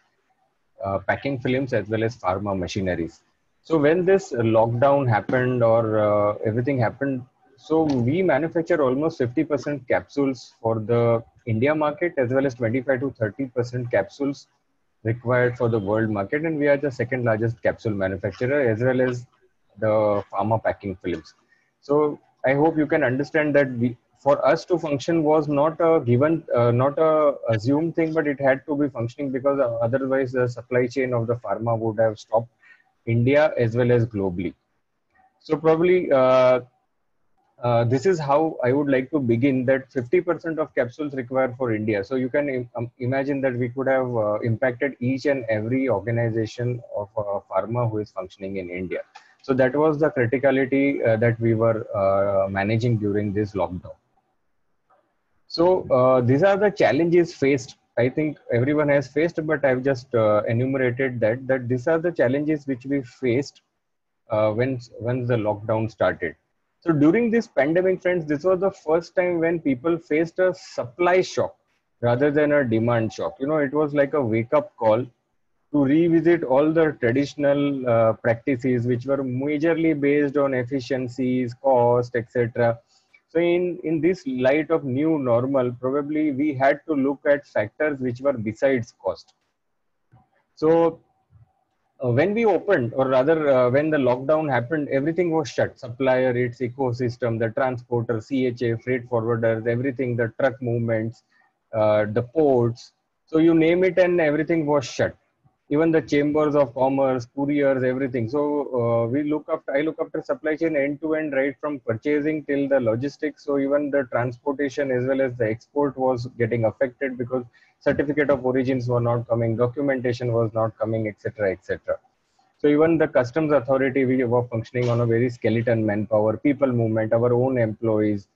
packing films, as well as pharma machineries. So when this lockdown happened, or everything happened, so we manufacture almost 50% capsules for the India market, as well as 25 to 30% capsules required for the world market, and we are the 2nd largest capsule manufacturer, as well as the pharma packing films. So I hope you can understand that for us to function was not a given, not a assumed thing, but it had to be functioning, because otherwise the supply chain of the pharma would have stopped India as well as globally. So probably this is how I would like to begin, that 50% of capsules required for India. So you can imagine that we could have impacted each and every organization of pharma who is functioning in India. So that was the criticality that we were managing during this lockdown. So these are the challenges faced. I think everyone has faced, but I've just enumerated that these are the challenges which we faced when the lockdown started. So during this pandemic, friends, this was the first time when people faced a supply shock rather than a demand shock. It was like a wake-up call to revisit all the traditional practices which were majorly based on efficiencies, cost, etc. So in this light of new normal, probably we had to look at factors which were besides cost. So when we opened, or rather when the lockdown happened, everything was shut. Supplier, its ecosystem, the transporter, CHA, freight forwarders, everything, the truck movements, the ports. So you name it, and everything was shut. Even the chambers of commerce, couriers, everything. So I look after supply chain end to end, right from purchasing till the logistics. So even the transportation as well as the export was getting affected because certificate of origins were not coming, documentation was not coming, etc., etc. So even the customs authority, we were functioning on a very skeleton manpower, people movement, our own employees,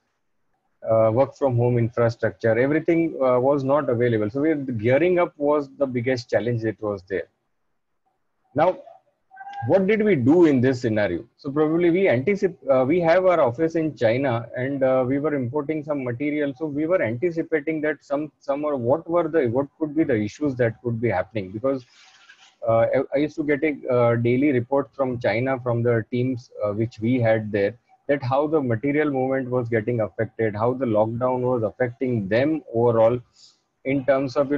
work from home infrastructure, everything was not available. So gearing up was the biggest challenge that was there. Now, what did we do in this scenario? So probably we have our office in China, and we were importing some material. So we were anticipating that some or what could be the issues that could be happening, because I used to get a daily report from China from the teams which we had there, that how the material movement was getting affected, how the lockdown was affecting them overall in terms of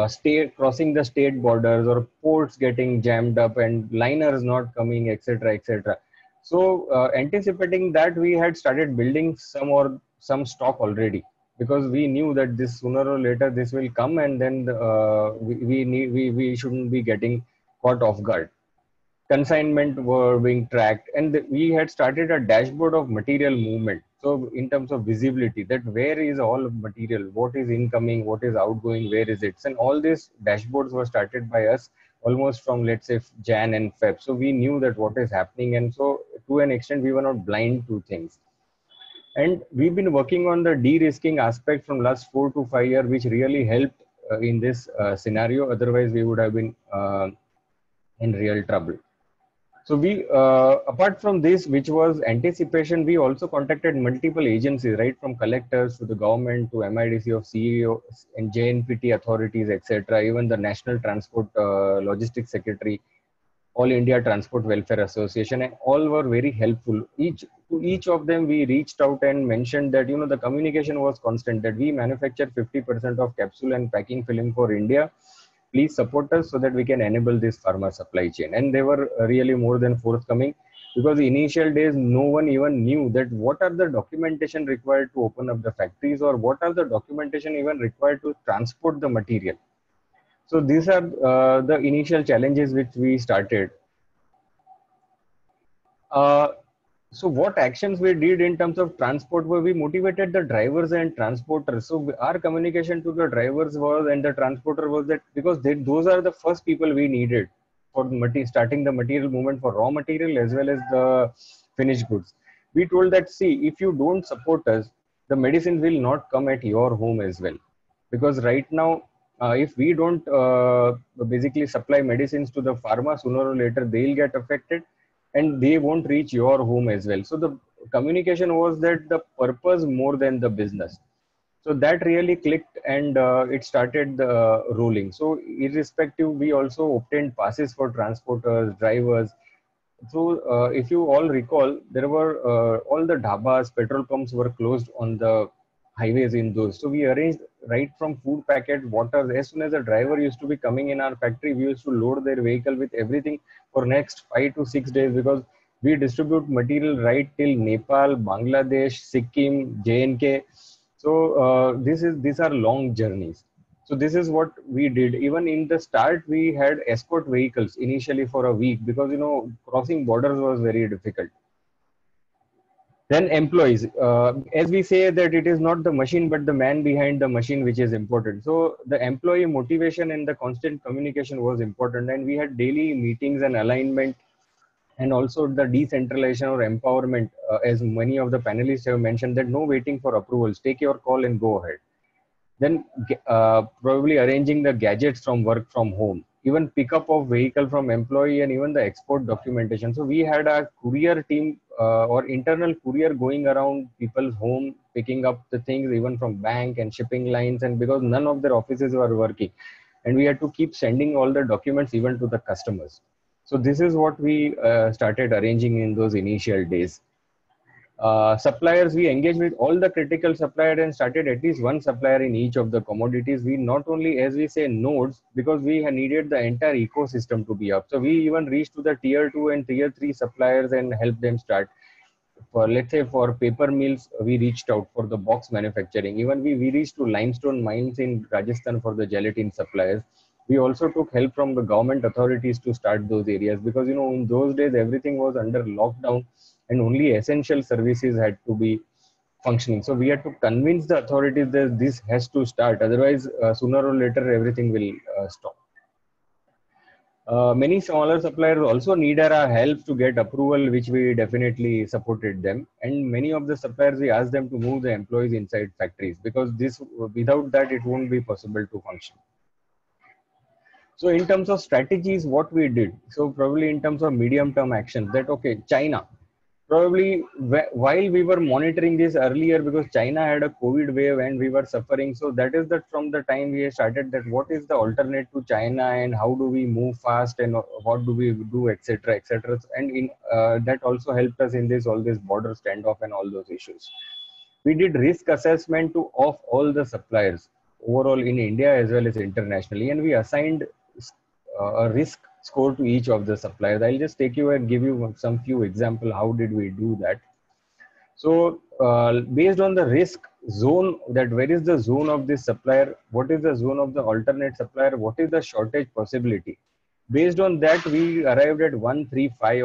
state crossing the state borders, or ports getting jammed up and liners not coming, etc., etc. So anticipating that, we had started building some stock already, because we knew that this sooner or later this will come, and then we shouldn't be getting caught off guard. Consignment were being tracked, and we had started a dashboard of material movement. So in terms of visibility, that where is all material, what is incoming, what is outgoing, where is it, and all these dashboards were started by us almost from, let's say, Jan and Feb. So we knew that what is happening, and so to an extent we were not blind to things. And we've been working on the de-risking aspect from last 4 to 5 years, which really helped in this scenario. Otherwise we would have been in real trouble. So we, apart from this, which was anticipation, we also contacted multiple agencies, right from collectors to the government to MIDC of CEO and JNPT authorities, etc. Even the National Transport Logistics Secretary, All India Transport Welfare Association, and all were very helpful. Each of them we reached out and mentioned that the communication was constant, that we manufacture 50% of capsule and packing film for India. Please support us so that we can enable this pharma supply chain. And they were really more than forthcoming, because the initial days no one even knew that what are the documentation required to open up the factories, or what are the documentation even required to transport the material. So these are the initial challenges which we started. So what actions we did in terms of transport were, we motivated the drivers and transporters. So our communication to the drivers was, and the transporter was, that because those are the first people we needed for starting the material movement for raw material as well as the finished goods. We told that, see, if you don't support us, the medicine will not come at your home as well. Because right now, if we don't basically supply medicines to the pharma, sooner or later they'll get affected, and they won't reach your home as well. So the communication was that the purpose more than the business. So that really clicked, and it started rolling. So irrespective, we also obtained passes for transporters, drivers. So if you all recall, there were all the dhabas, petrol pumps were closed on the highways in those. So we arranged right from food packet, water. As soon as a driver used to be coming in our factory, we used to load their vehicle with everything for next 5 to 6 days, because we distribute material right till Nepal, Bangladesh, Sikkim, JNK. So these are long journeys. So this is what we did. Even in the start, we had escort vehicles initially for a week, because crossing borders was very difficult. Then employees, as we say that it is not the machine but the man behind the machine which is important. So the employee motivation and the constant communication was important, and we had daily meetings and alignment, and also the decentralization or empowerment, as many of the panelists have mentioned, that no waiting for approvals, take your call and go ahead. Then probably arranging the gadgets from work from home, even pickup of vehicle from employee, and even the export documentation. So we had a courier team or internal courier going around people's home, picking up the things even from bank and shipping lines, and because none of their offices were working, and we had to keep sending all the documents even to the customers. So this is what we started arranging in those initial days. Suppliers, we engaged with all the critical suppliers and started at least one supplier in each of the commodities. We not only, as we say, nodes, because we needed the entire ecosystem to be up. So we even reached to the tier 2 and tier 3 suppliers and helped them start. For, let's say, for paper mills, we reached out for the box manufacturing. Even we reached to limestone mines in Rajasthan for the gelatin suppliers. We also took help from the government authorities to start those areas, because in those days everything was under lockdown and only essential services had to be functioning. So we had to convince the authorities that this has to start, otherwise sooner or later everything will stop. Many smaller suppliers also needed our help to get approval, which we definitely supported them. And many of the suppliers, we asked them to move the employees inside factories, because this, without that, it won't be possible to function. So in terms of strategies, what we did, so probably in terms of medium-term actions, that okay, China, probably while we were monitoring this earlier, because China had a COVID wave and we were suffering. So that is that from the time we started, that what is the alternate to China and how do we move fast and what do we do, etc., etc. And in that also helped us in all this border standoff and all those issues. We did risk assessment of all the suppliers overall in India as well as internationally, and we assigned a risk score to each of the suppliers. I'll just take you and give you some few examples. How did we do that? So based on the risk zone, that where is the zone of this supplier, what is the zone of the alternate supplier, what is the shortage possibility. Based on that, we arrived at 1, 3, 5,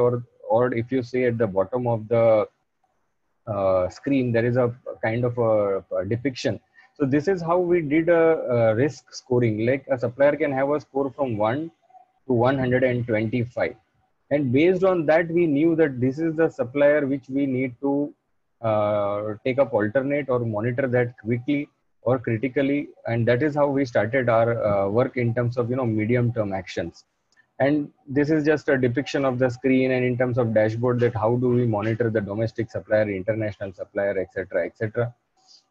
or if you say at the bottom of the screen, there is a kind of a depiction. So this is how we did a risk scoring. Like a supplier can have a score from 1 to 125. And based on that, we knew that this is the supplier which we need to take up alternate or monitor that quickly or critically. And that is how we started our work in terms of, medium-term actions. And this is just a depiction of the screen, and in terms of dashboard, that how do we monitor the domestic supplier, international supplier, etc., etc.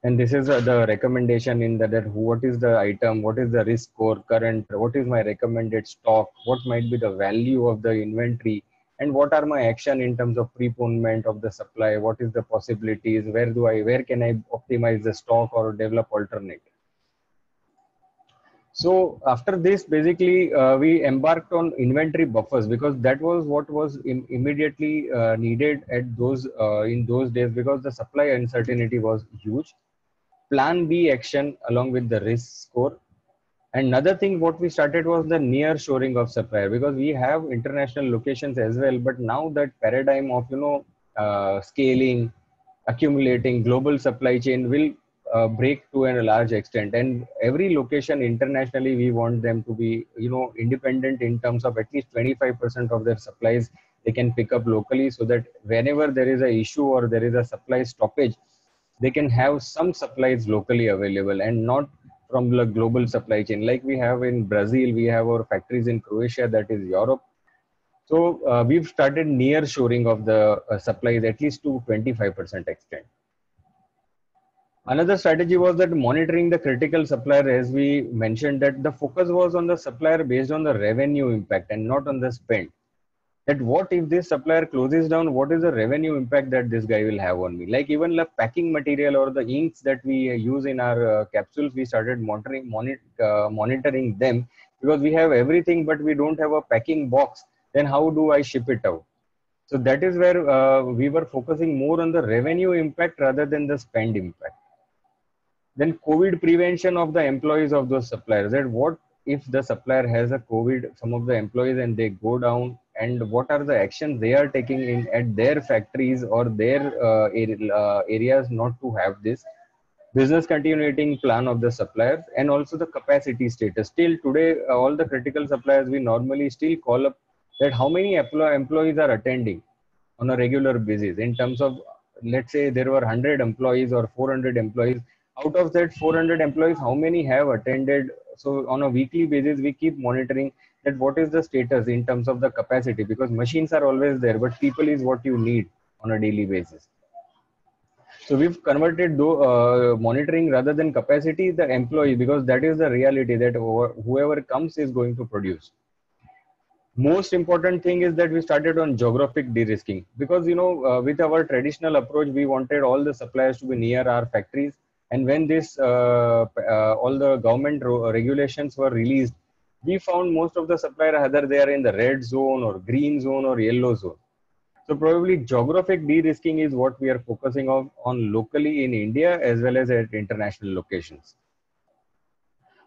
And this is the recommendation in that what is the item, what is the risk score current, what is my recommended stock, what might be the value of the inventory, and what are my action in terms of preponement of the supply, what is the possibilities, where can I optimize the stock or develop alternate. So after this, basically, we embarked on inventory buffers, because that was what was immediately needed at in those days, because the supply uncertainty was huge. Plan B action along with the risk score. And another thing what we started was the near shoring of supplier, because we have international locations as well, but now that paradigm of scaling, accumulating global supply chain will break to a large extent, and every location internationally we want them to be independent in terms of at least 25% of their supplies they can pick up locally, so that whenever there is a issue or there is a supply stoppage, they can have some supplies locally available and not from the global supply chain. Like we have in Brazil, we have our factories in Croatia, that is Europe. So we've started near shoring of the supplies at least to 25% extent. Another strategy was that monitoring the critical supplier, as we mentioned, that the focus was on the supplier based on the revenue impact and not on the spend. That what if this supplier closes down, what is the revenue impact that this guy will have on me? Like even the packing material or the inks that we use in our capsules, we started monitoring them, because we have everything, but we don't have a packing box. Then how do I ship it out? So that is where we were focusing more on the revenue impact rather than the spend impact. Then COVID prevention of the employees of those suppliers, that what if the supplier has a COVID, some of the employees, and they go down, and what are the actions they are taking in at their factories or their areas not to have this. Business continuity plan of the suppliers, and also the capacity status. Still today, all the critical suppliers, we normally still call up that how many employees are attending on a regular basis. In terms of, let's say there were 100 employees or 400 employees, out of that 400 employees, how many have attended? So on a weekly basis, we keep monitoring that what is the status in terms of the capacity, because machines are always there, but people is what you need on a daily basis. So we've converted monitoring rather than capacity, the employee, because that is the reality, that whoever comes is going to produce. Most important thing is that we started on geographic de-risking, because with our traditional approach we wanted all the suppliers to be near our factories, and when this all the government regulations were released, we found most of the suppliers either they are in the red zone or green zone or yellow zone. So probably geographic de-risking is what we are focusing on locally in India as well as at international locations.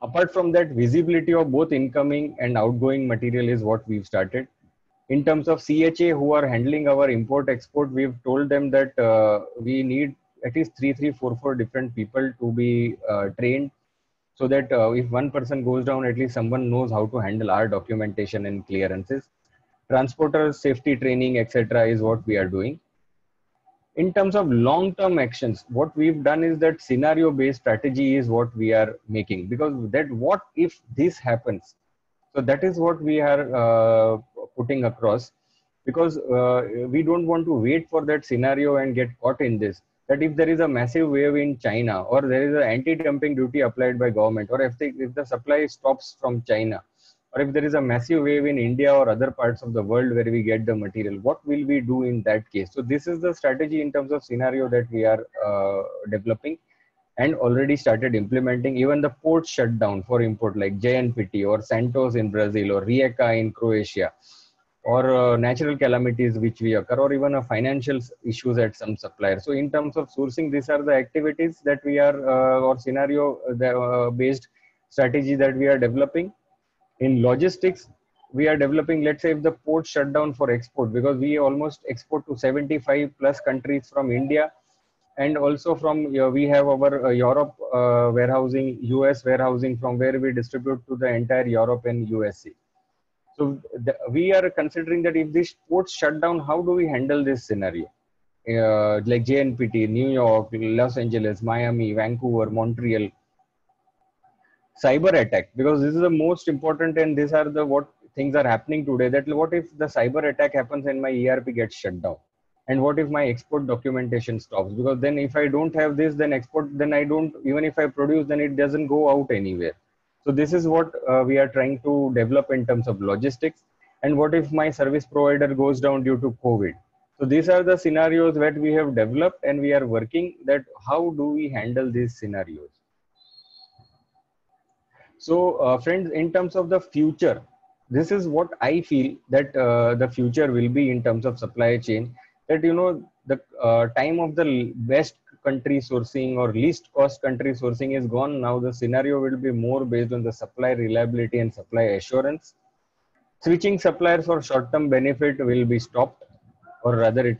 Apart from that, visibility of both incoming and outgoing material is what we've started. In terms of CHA, who are handling our import export, we've told them that we need at least four different people to be trained, so that if one person goes down, at least someone knows how to handle our documentation and clearances. Transporter safety training, etc., is what we are doing. In terms of long-term actions, what we've done is that scenario-based strategy is what we are making, because that what if this happens. So that is what we are putting across, because we don't want to wait for that scenario and get caught in this. That if there is a massive wave in China, or there is an anti-dumping duty applied by government, or if the supply stops from China, or if there is a massive wave in India or other parts of the world where we get the material, what will we do in that case? So this is the strategy in terms of scenario that we are developing and already started implementing. Even the port shutdown for import like JNPT or Santos in Brazil or Rijeka in Croatia, or natural calamities which we occur, or even financial issues at some suppliers. So in terms of sourcing, these are the activities that we are or scenario based strategy that we are developing. In logistics, we are developing, let's say if the port shut down for export, because we almost export to 75 plus countries from India, and also from we have our Europe warehousing, US warehousing, from where we distribute to the entire Europe and USA. So we are considering that if this port shut down, how do we handle this scenario? Like JNPT, New York, Los Angeles, Miami, Vancouver, Montreal. Cyber attack, because this is the most important, and these are the what things are happening today. That what if the cyber attack happens and my ERP gets shut down, and what if my export documentation stops? Because then if I don't have this, then export, then I don't, even if I produce, then it doesn't go out anywhere. So this is what we are trying to develop in terms of logistics. And what if my service provider goes down due to COVID? So these are the scenarios that we have developed, and we are working that how do we handle these scenarios. So friends, in terms of the future, this is what I feel that the future will be in terms of supply chain. That the time of the best country sourcing or least cost country sourcing is gone. Now the scenario will be more based on the supply reliability and supply assurance. Switching suppliers for short-term benefit will be stopped, or rather it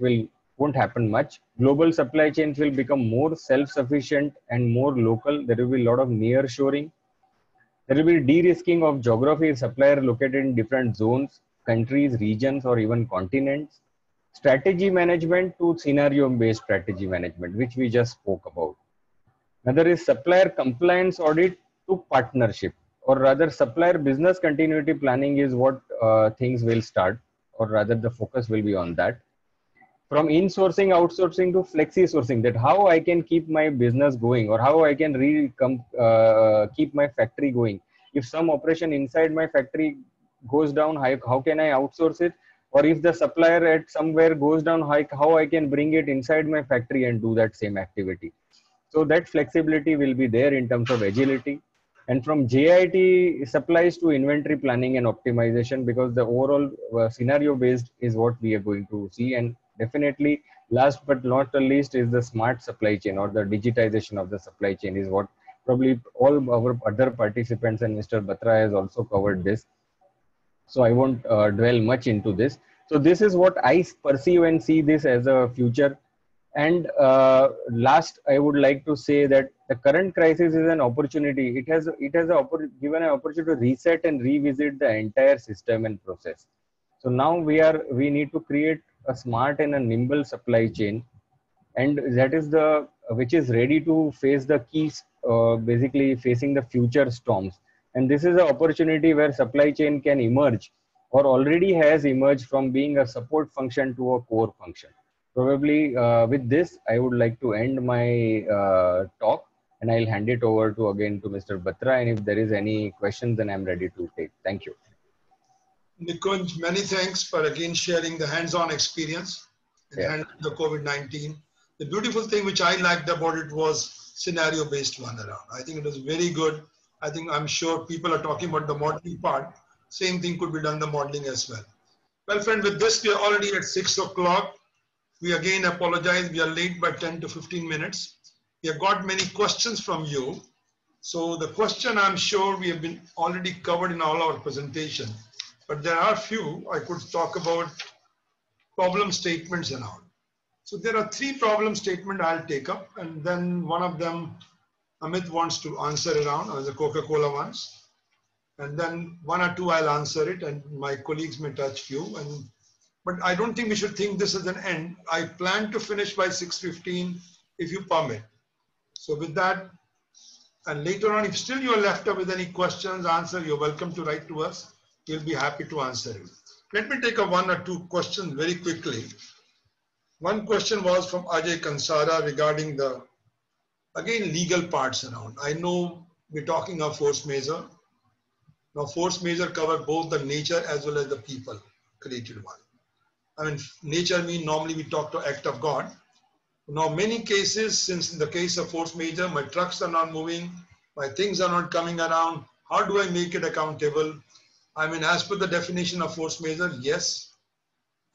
won't happen much. Global supply chains will become more self-sufficient and more local. There will be a lot of near-shoring. There will be de-risking of geography, supplier located in different zones, countries, regions, or even continents. Strategy management to scenario-based strategy management, which we just spoke about. Another is supplier compliance audit to partnership, or rather supplier business continuity planning is what things will start, or rather the focus will be on that. From insourcing, outsourcing to flexi sourcing, that how I can keep my business going, or how I can keep my factory going. If some operation inside my factory goes down, how can I outsource it? Or if the supplier at somewhere goes down, how I can bring it inside my factory and do that same activity. So that flexibility will be there in terms of agility. And from JIT supplies to inventory planning and optimization, because the overall scenario based is what we are going to see. And definitely last but not the least is the smart supply chain, or the digitization of the supply chain, is what probably all our other participants and Mr. Batra has also covered this. So I won't dwell much into this. So this is what I perceive and see this as a future. And last, I would like to say that the current crisis is an opportunity. It has given an opportunity to reset and revisit the entire system and process. So now we need to create a smart and a nimble supply chain, and that is which is ready to face the keys, basically facing the future storms. And this is an opportunity where supply chain can emerge, or already has emerged, from being a support function to a core function. Probably with this, I would like to end my talk, and I'll hand it over to again to Mr. Batra. And if there is any questions, then I'm ready to take. Thank you. Nikunj, many thanks for again sharing the hands-on experience in Yeah. handling the COVID-19. The beautiful thing which I liked about it was scenario-based one around. I think it was very good. I'm sure people are talking about the modeling part. Same thing could be done the modeling as well. Well, friend, with this, we are already at 6 o'clock. We again apologize. We are late by 10 to 15 minutes. We have got many questions from you. So the question I'm sure we have been already covered in all our presentation, but there are few I could talk about problem statements and all. So there are three problem statements I'll take up, and then one of them Amit wants to answer around, or the Coca-Cola ones. And then one or two I'll answer it, and my colleagues may touch few. But I don't think we should think this as an end. I plan to finish by 6:15 if you permit. So with that, and later on, if still you are left up with any questions, answer, you're welcome to write to us. We'll be happy to answer it. Let me take a one or two questions very quickly. One question was from Ajay Kansara regarding the, again, legal parts around. I know we're talking of force majeure. Now, force majeure cover both the nature as well as the people created one. I mean, nature means normally we talk to act of God. Now, many cases, since in the case of force majeure, my trucks are not moving, my things are not coming around, how do I make it accountable? I mean, as per the definition of force majeure, yes,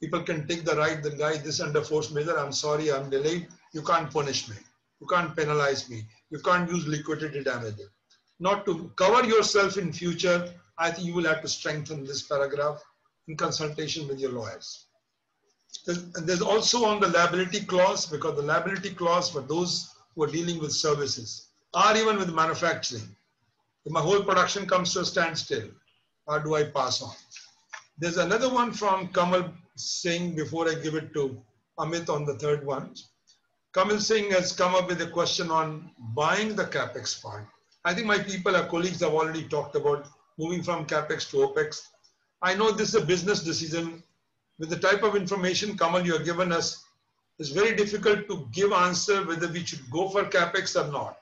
people can take the right, the guy, this under force majeure, I'm sorry, I'm delayed, you can't punish me, you can't penalize me, you can't use liquidated damages. Not to cover yourself in future, I think you will have to strengthen this paragraph in consultation with your lawyers. There's also on the liability clause, because the liability clause for those who are dealing with services or even with manufacturing. If my whole production comes to a standstill, how do I pass on? There's another one from Kamal Singh before I give it to Amit on the third one. Kamal Singh has come up with a question on buying the capex part. I think my people, our colleagues have already talked about moving from capex to opex. I know this is a business decision. With the type of information, Kamal, you have given us, it's very difficult to give answer whether we should go for capex or not.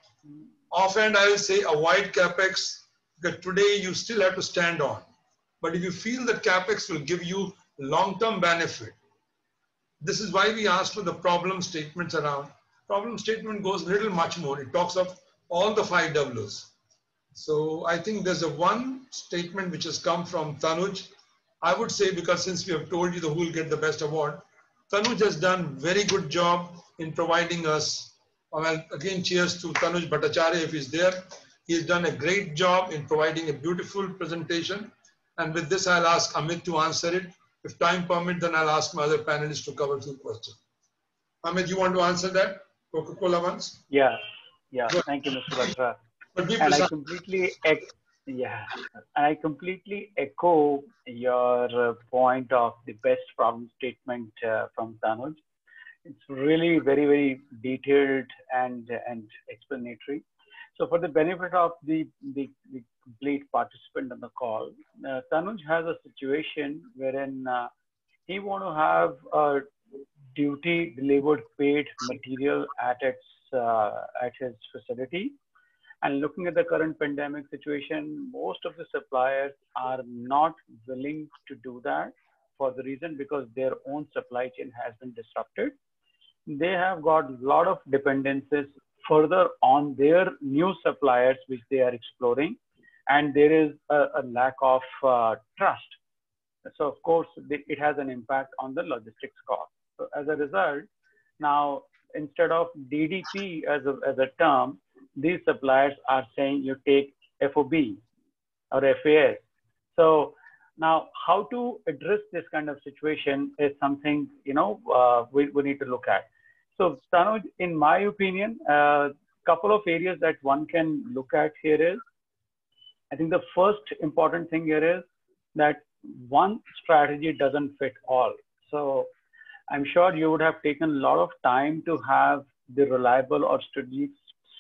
Offhand, I will say avoid capex, because today you still have to stand on. But if you feel that capex will give you long-term benefit, this is why we asked for the problem statements around. Problem statement goes a little much more. It talks of all the 5 Ws. So I think there's a one statement which has come from Tanuj. I would say, because since we have told you who will get the best award, Tanuj has done very good job in providing us. Well, again, cheers to Tanuj Bhattacharya if he's there. He's done a great job in providing a beautiful presentation. And with this, I'll ask Amit to answer it. If time permits, then I'll ask my other panelists to cover 2 questions. Amit, you want to answer that? Coca-Cola ones? Yeah. Thank you, Mr. Batra. And I completely echo your point of the best problem statement from Tanuj. It's really very, very detailed and explanatory. So for the benefit of the complete participant on the call, Tanuj has a situation wherein he want to have a duty delivered paid material at his facility. And looking at the current pandemic situation, most of the suppliers are not willing to do that for the reason because their own supply chain has been disrupted. They have got a lot of dependencies further on their new suppliers, which they are exploring. And there is a lack of trust. So of course, it has an impact on the logistics cost. So as a result, now instead of DDP as a term, these suppliers are saying you take FOB or FAS. So now how to address this kind of situation is something, we need to look at. So Tanuj, in my opinion, a couple of areas that one can look at here is, I think the first important thing here is that one strategy doesn't fit all. So I'm sure you would have taken a lot of time to have the reliable or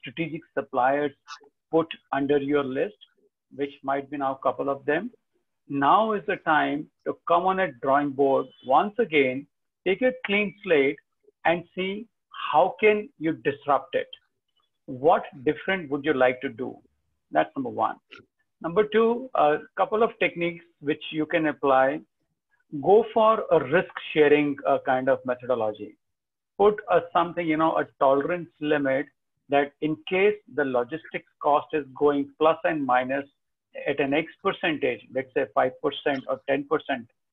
strategic suppliers put under your list, which might be now a couple of them. Now is the time to come on a drawing board once again, take a clean slate and see how can you disrupt it. What different would you like to do? That's number one. Number two, a couple of techniques which you can apply. Go for a risk sharing kind of methodology. Put a something, a tolerance limit that in case the logistics cost is going plus and minus at an X percentage, let's say 5% or 10%,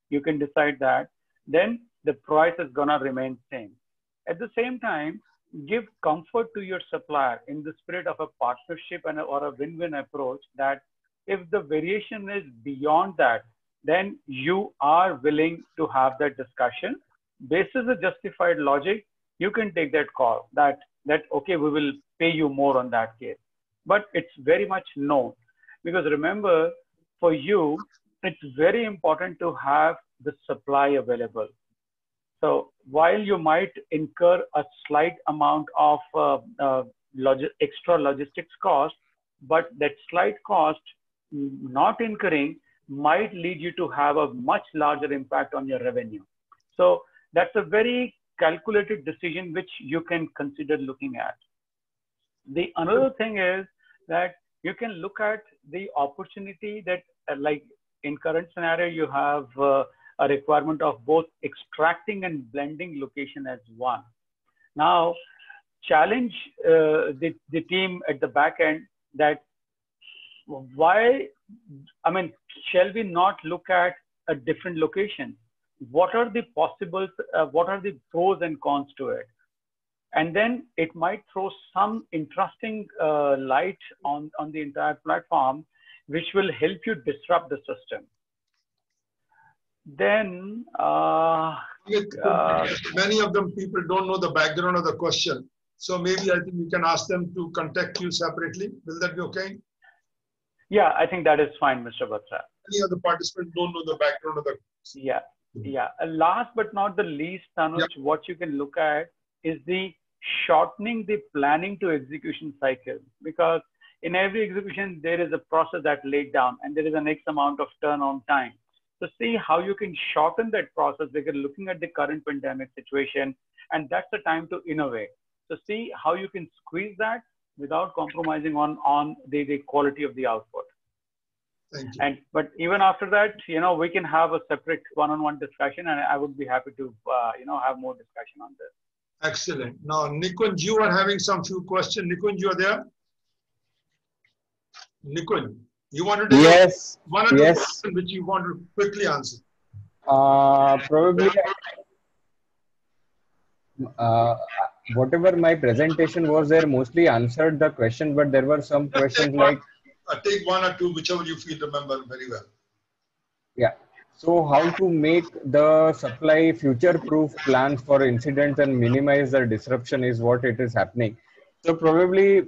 you can decide that, then the price is gonna remain same. At the same time, give comfort to your supplier in the spirit of a partnership or a win-win approach that if the variation is beyond that, then you are willing to have that discussion. Based on the justified logic, you can take that call that okay, we will pay you more on that case. But it's very much known, because remember, for you, it's very important to have the supply available. So while you might incur a slight amount of extra logistics cost, but that slight cost not incurring might lead you to have a much larger impact on your revenue. So that's a very calculated decision which you can consider looking at. The another thing is that you can look at the opportunity that like in current scenario, you have a requirement of both extracting and blending location as one. Now, challenge the team at the back end that why, I mean, shall we not look at a different location? What are the possibles, what are the pros and cons to it? And then it might throw some interesting light on the entire platform, which will help you disrupt the system. Then, many of them people don't know the background of the question. So maybe I think you can ask them to contact you separately. Will that be okay? Yeah, I think that is fine, Mr. Batra. Many of the participants don't know the background of the question. Yeah, yeah. Last but not the least, Tanuj, what you can look at is the shortening the planning to execution cycle, because in every execution there is a process that laid down and there is an X amount of turnaround time. So see how you can shorten that process, because looking at the current pandemic situation, and that's the time to innovate. So see how you can squeeze that without compromising on the quality of the output. Thank you. But even after that, we can have a separate one-on-one discussion, and I would be happy to have more discussion on this. Excellent. Now, Nikunj, you are having some few questions. Nikunj, you are there? Nikunj, you wanted to yes, one or two yes. questions which you want to quickly answer. Probably whatever my presentation was there mostly answered the question, but there were some questions like take one or two, whichever you feel remember very well. Yeah. So how to make the supply future-proof plans for incidents and minimize the disruption is what it is happening. So probably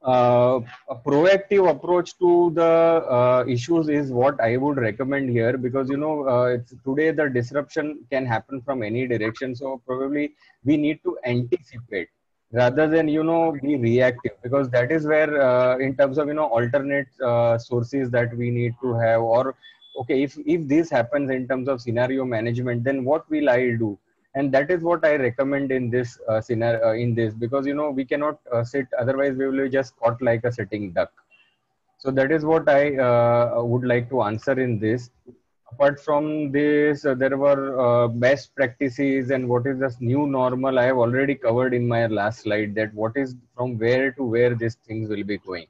a proactive approach to the issues is what I would recommend here, because today the disruption can happen from any direction. So probably we need to anticipate rather than be reactive, because that is where in terms of alternate sources that we need to have, or okay, if this happens in terms of scenario management, then what will I do? And that is what I recommend in this scenario, because we cannot sit, otherwise we will be just caught like a sitting duck. So that is what I would like to answer in this. Apart from this, there were best practices and what is the new normal. I have already covered in my last slide that what is from where to where these things will be going.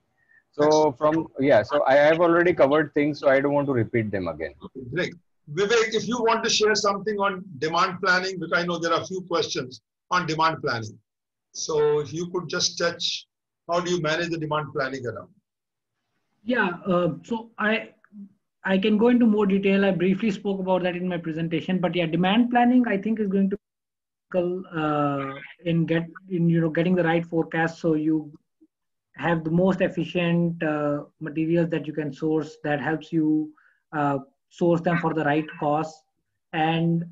So so I have already covered things, so I don't want to repeat them again. Great. Vivek, if you want to share something on demand planning, because I know there are a few questions on demand planning. So if you could just touch, how do you manage the demand planning around? Yeah, so I can go into more detail. I briefly spoke about that in my presentation, but yeah, demand planning I think is going to in getting the right forecast, so you have the most efficient materials that you can source that helps you source them for the right cost, and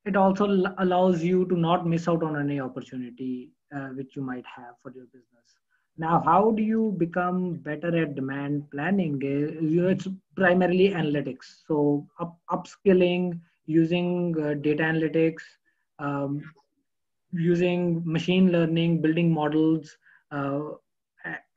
it also allows you to not miss out on any opportunity which you might have for your business. Now, how do you become better at demand planning? It's primarily analytics. So upskilling, using data analytics, using machine learning, building models,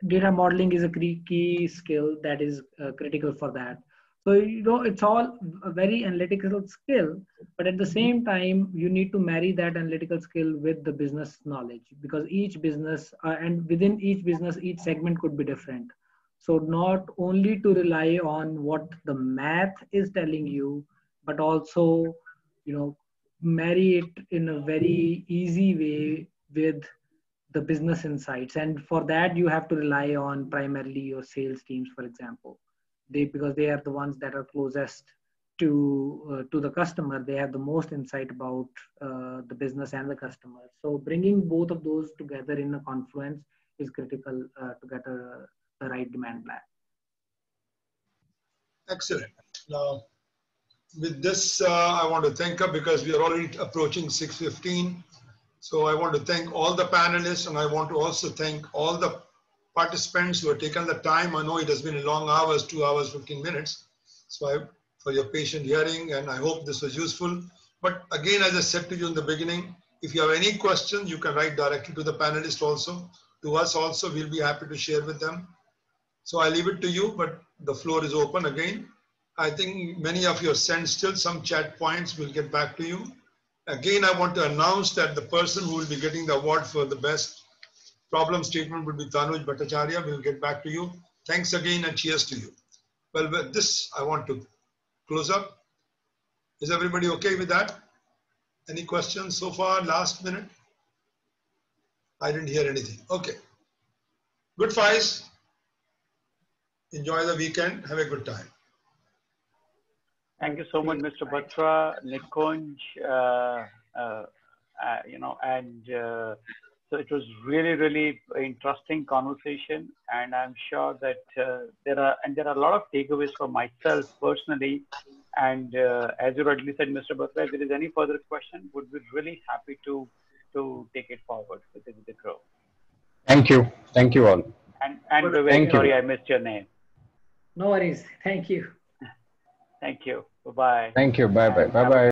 data modeling is a key skill that is critical for that. So, it's all a very analytical skill, but at the same time, you need to marry that analytical skill with the business knowledge, because each business and within each business, each segment could be different. So not only to rely on what the math is telling you, but also, marry it in a very easy way with the business insights. And for that, you have to rely on primarily your sales teams, for example. Because they are the ones that are closest to the customer. They have the most insight about the business and the customer. So bringing both of those together in a confluence is critical to get the right demand plan. Excellent. Now, with this, I want to thank you because we are already approaching 6:15. So I want to thank all the panelists, and I want to also thank all the participants who have taken the time. I know it has been long hours, 2 hours, 15 minutes. So for your patient hearing, and I hope this was useful. But again, as I said to you in the beginning, if you have any questions, you can write directly to the panelists also, to us also. We'll be happy to share with them. So I leave it to you, but the floor is open again. I think many of you have sent still some chat points. We'll get back to you. Again, I want to announce that the person who will be getting the award for the best problem statement would be Tanuj Bhattacharya. We'll get back to you. Thanks again and cheers to you. Well, with this, I want to close up. Is everybody okay with that? Any questions so far, last minute? I didn't hear anything. Okay. Good Faiz. Enjoy the weekend. Have a good time. Thank you so much, Mr. Batra, Nikunj, so it was really, really interesting conversation, and I'm sure that there are a lot of takeaways for myself personally. And as you rightly said, Mr. Batra, if there is any further question, would be really happy to take it forward with the group. Thank you all. And we're very sorry I missed your name. No worries. Thank you. Thank you. Bye-bye. Thank you. Bye-bye. Bye-bye.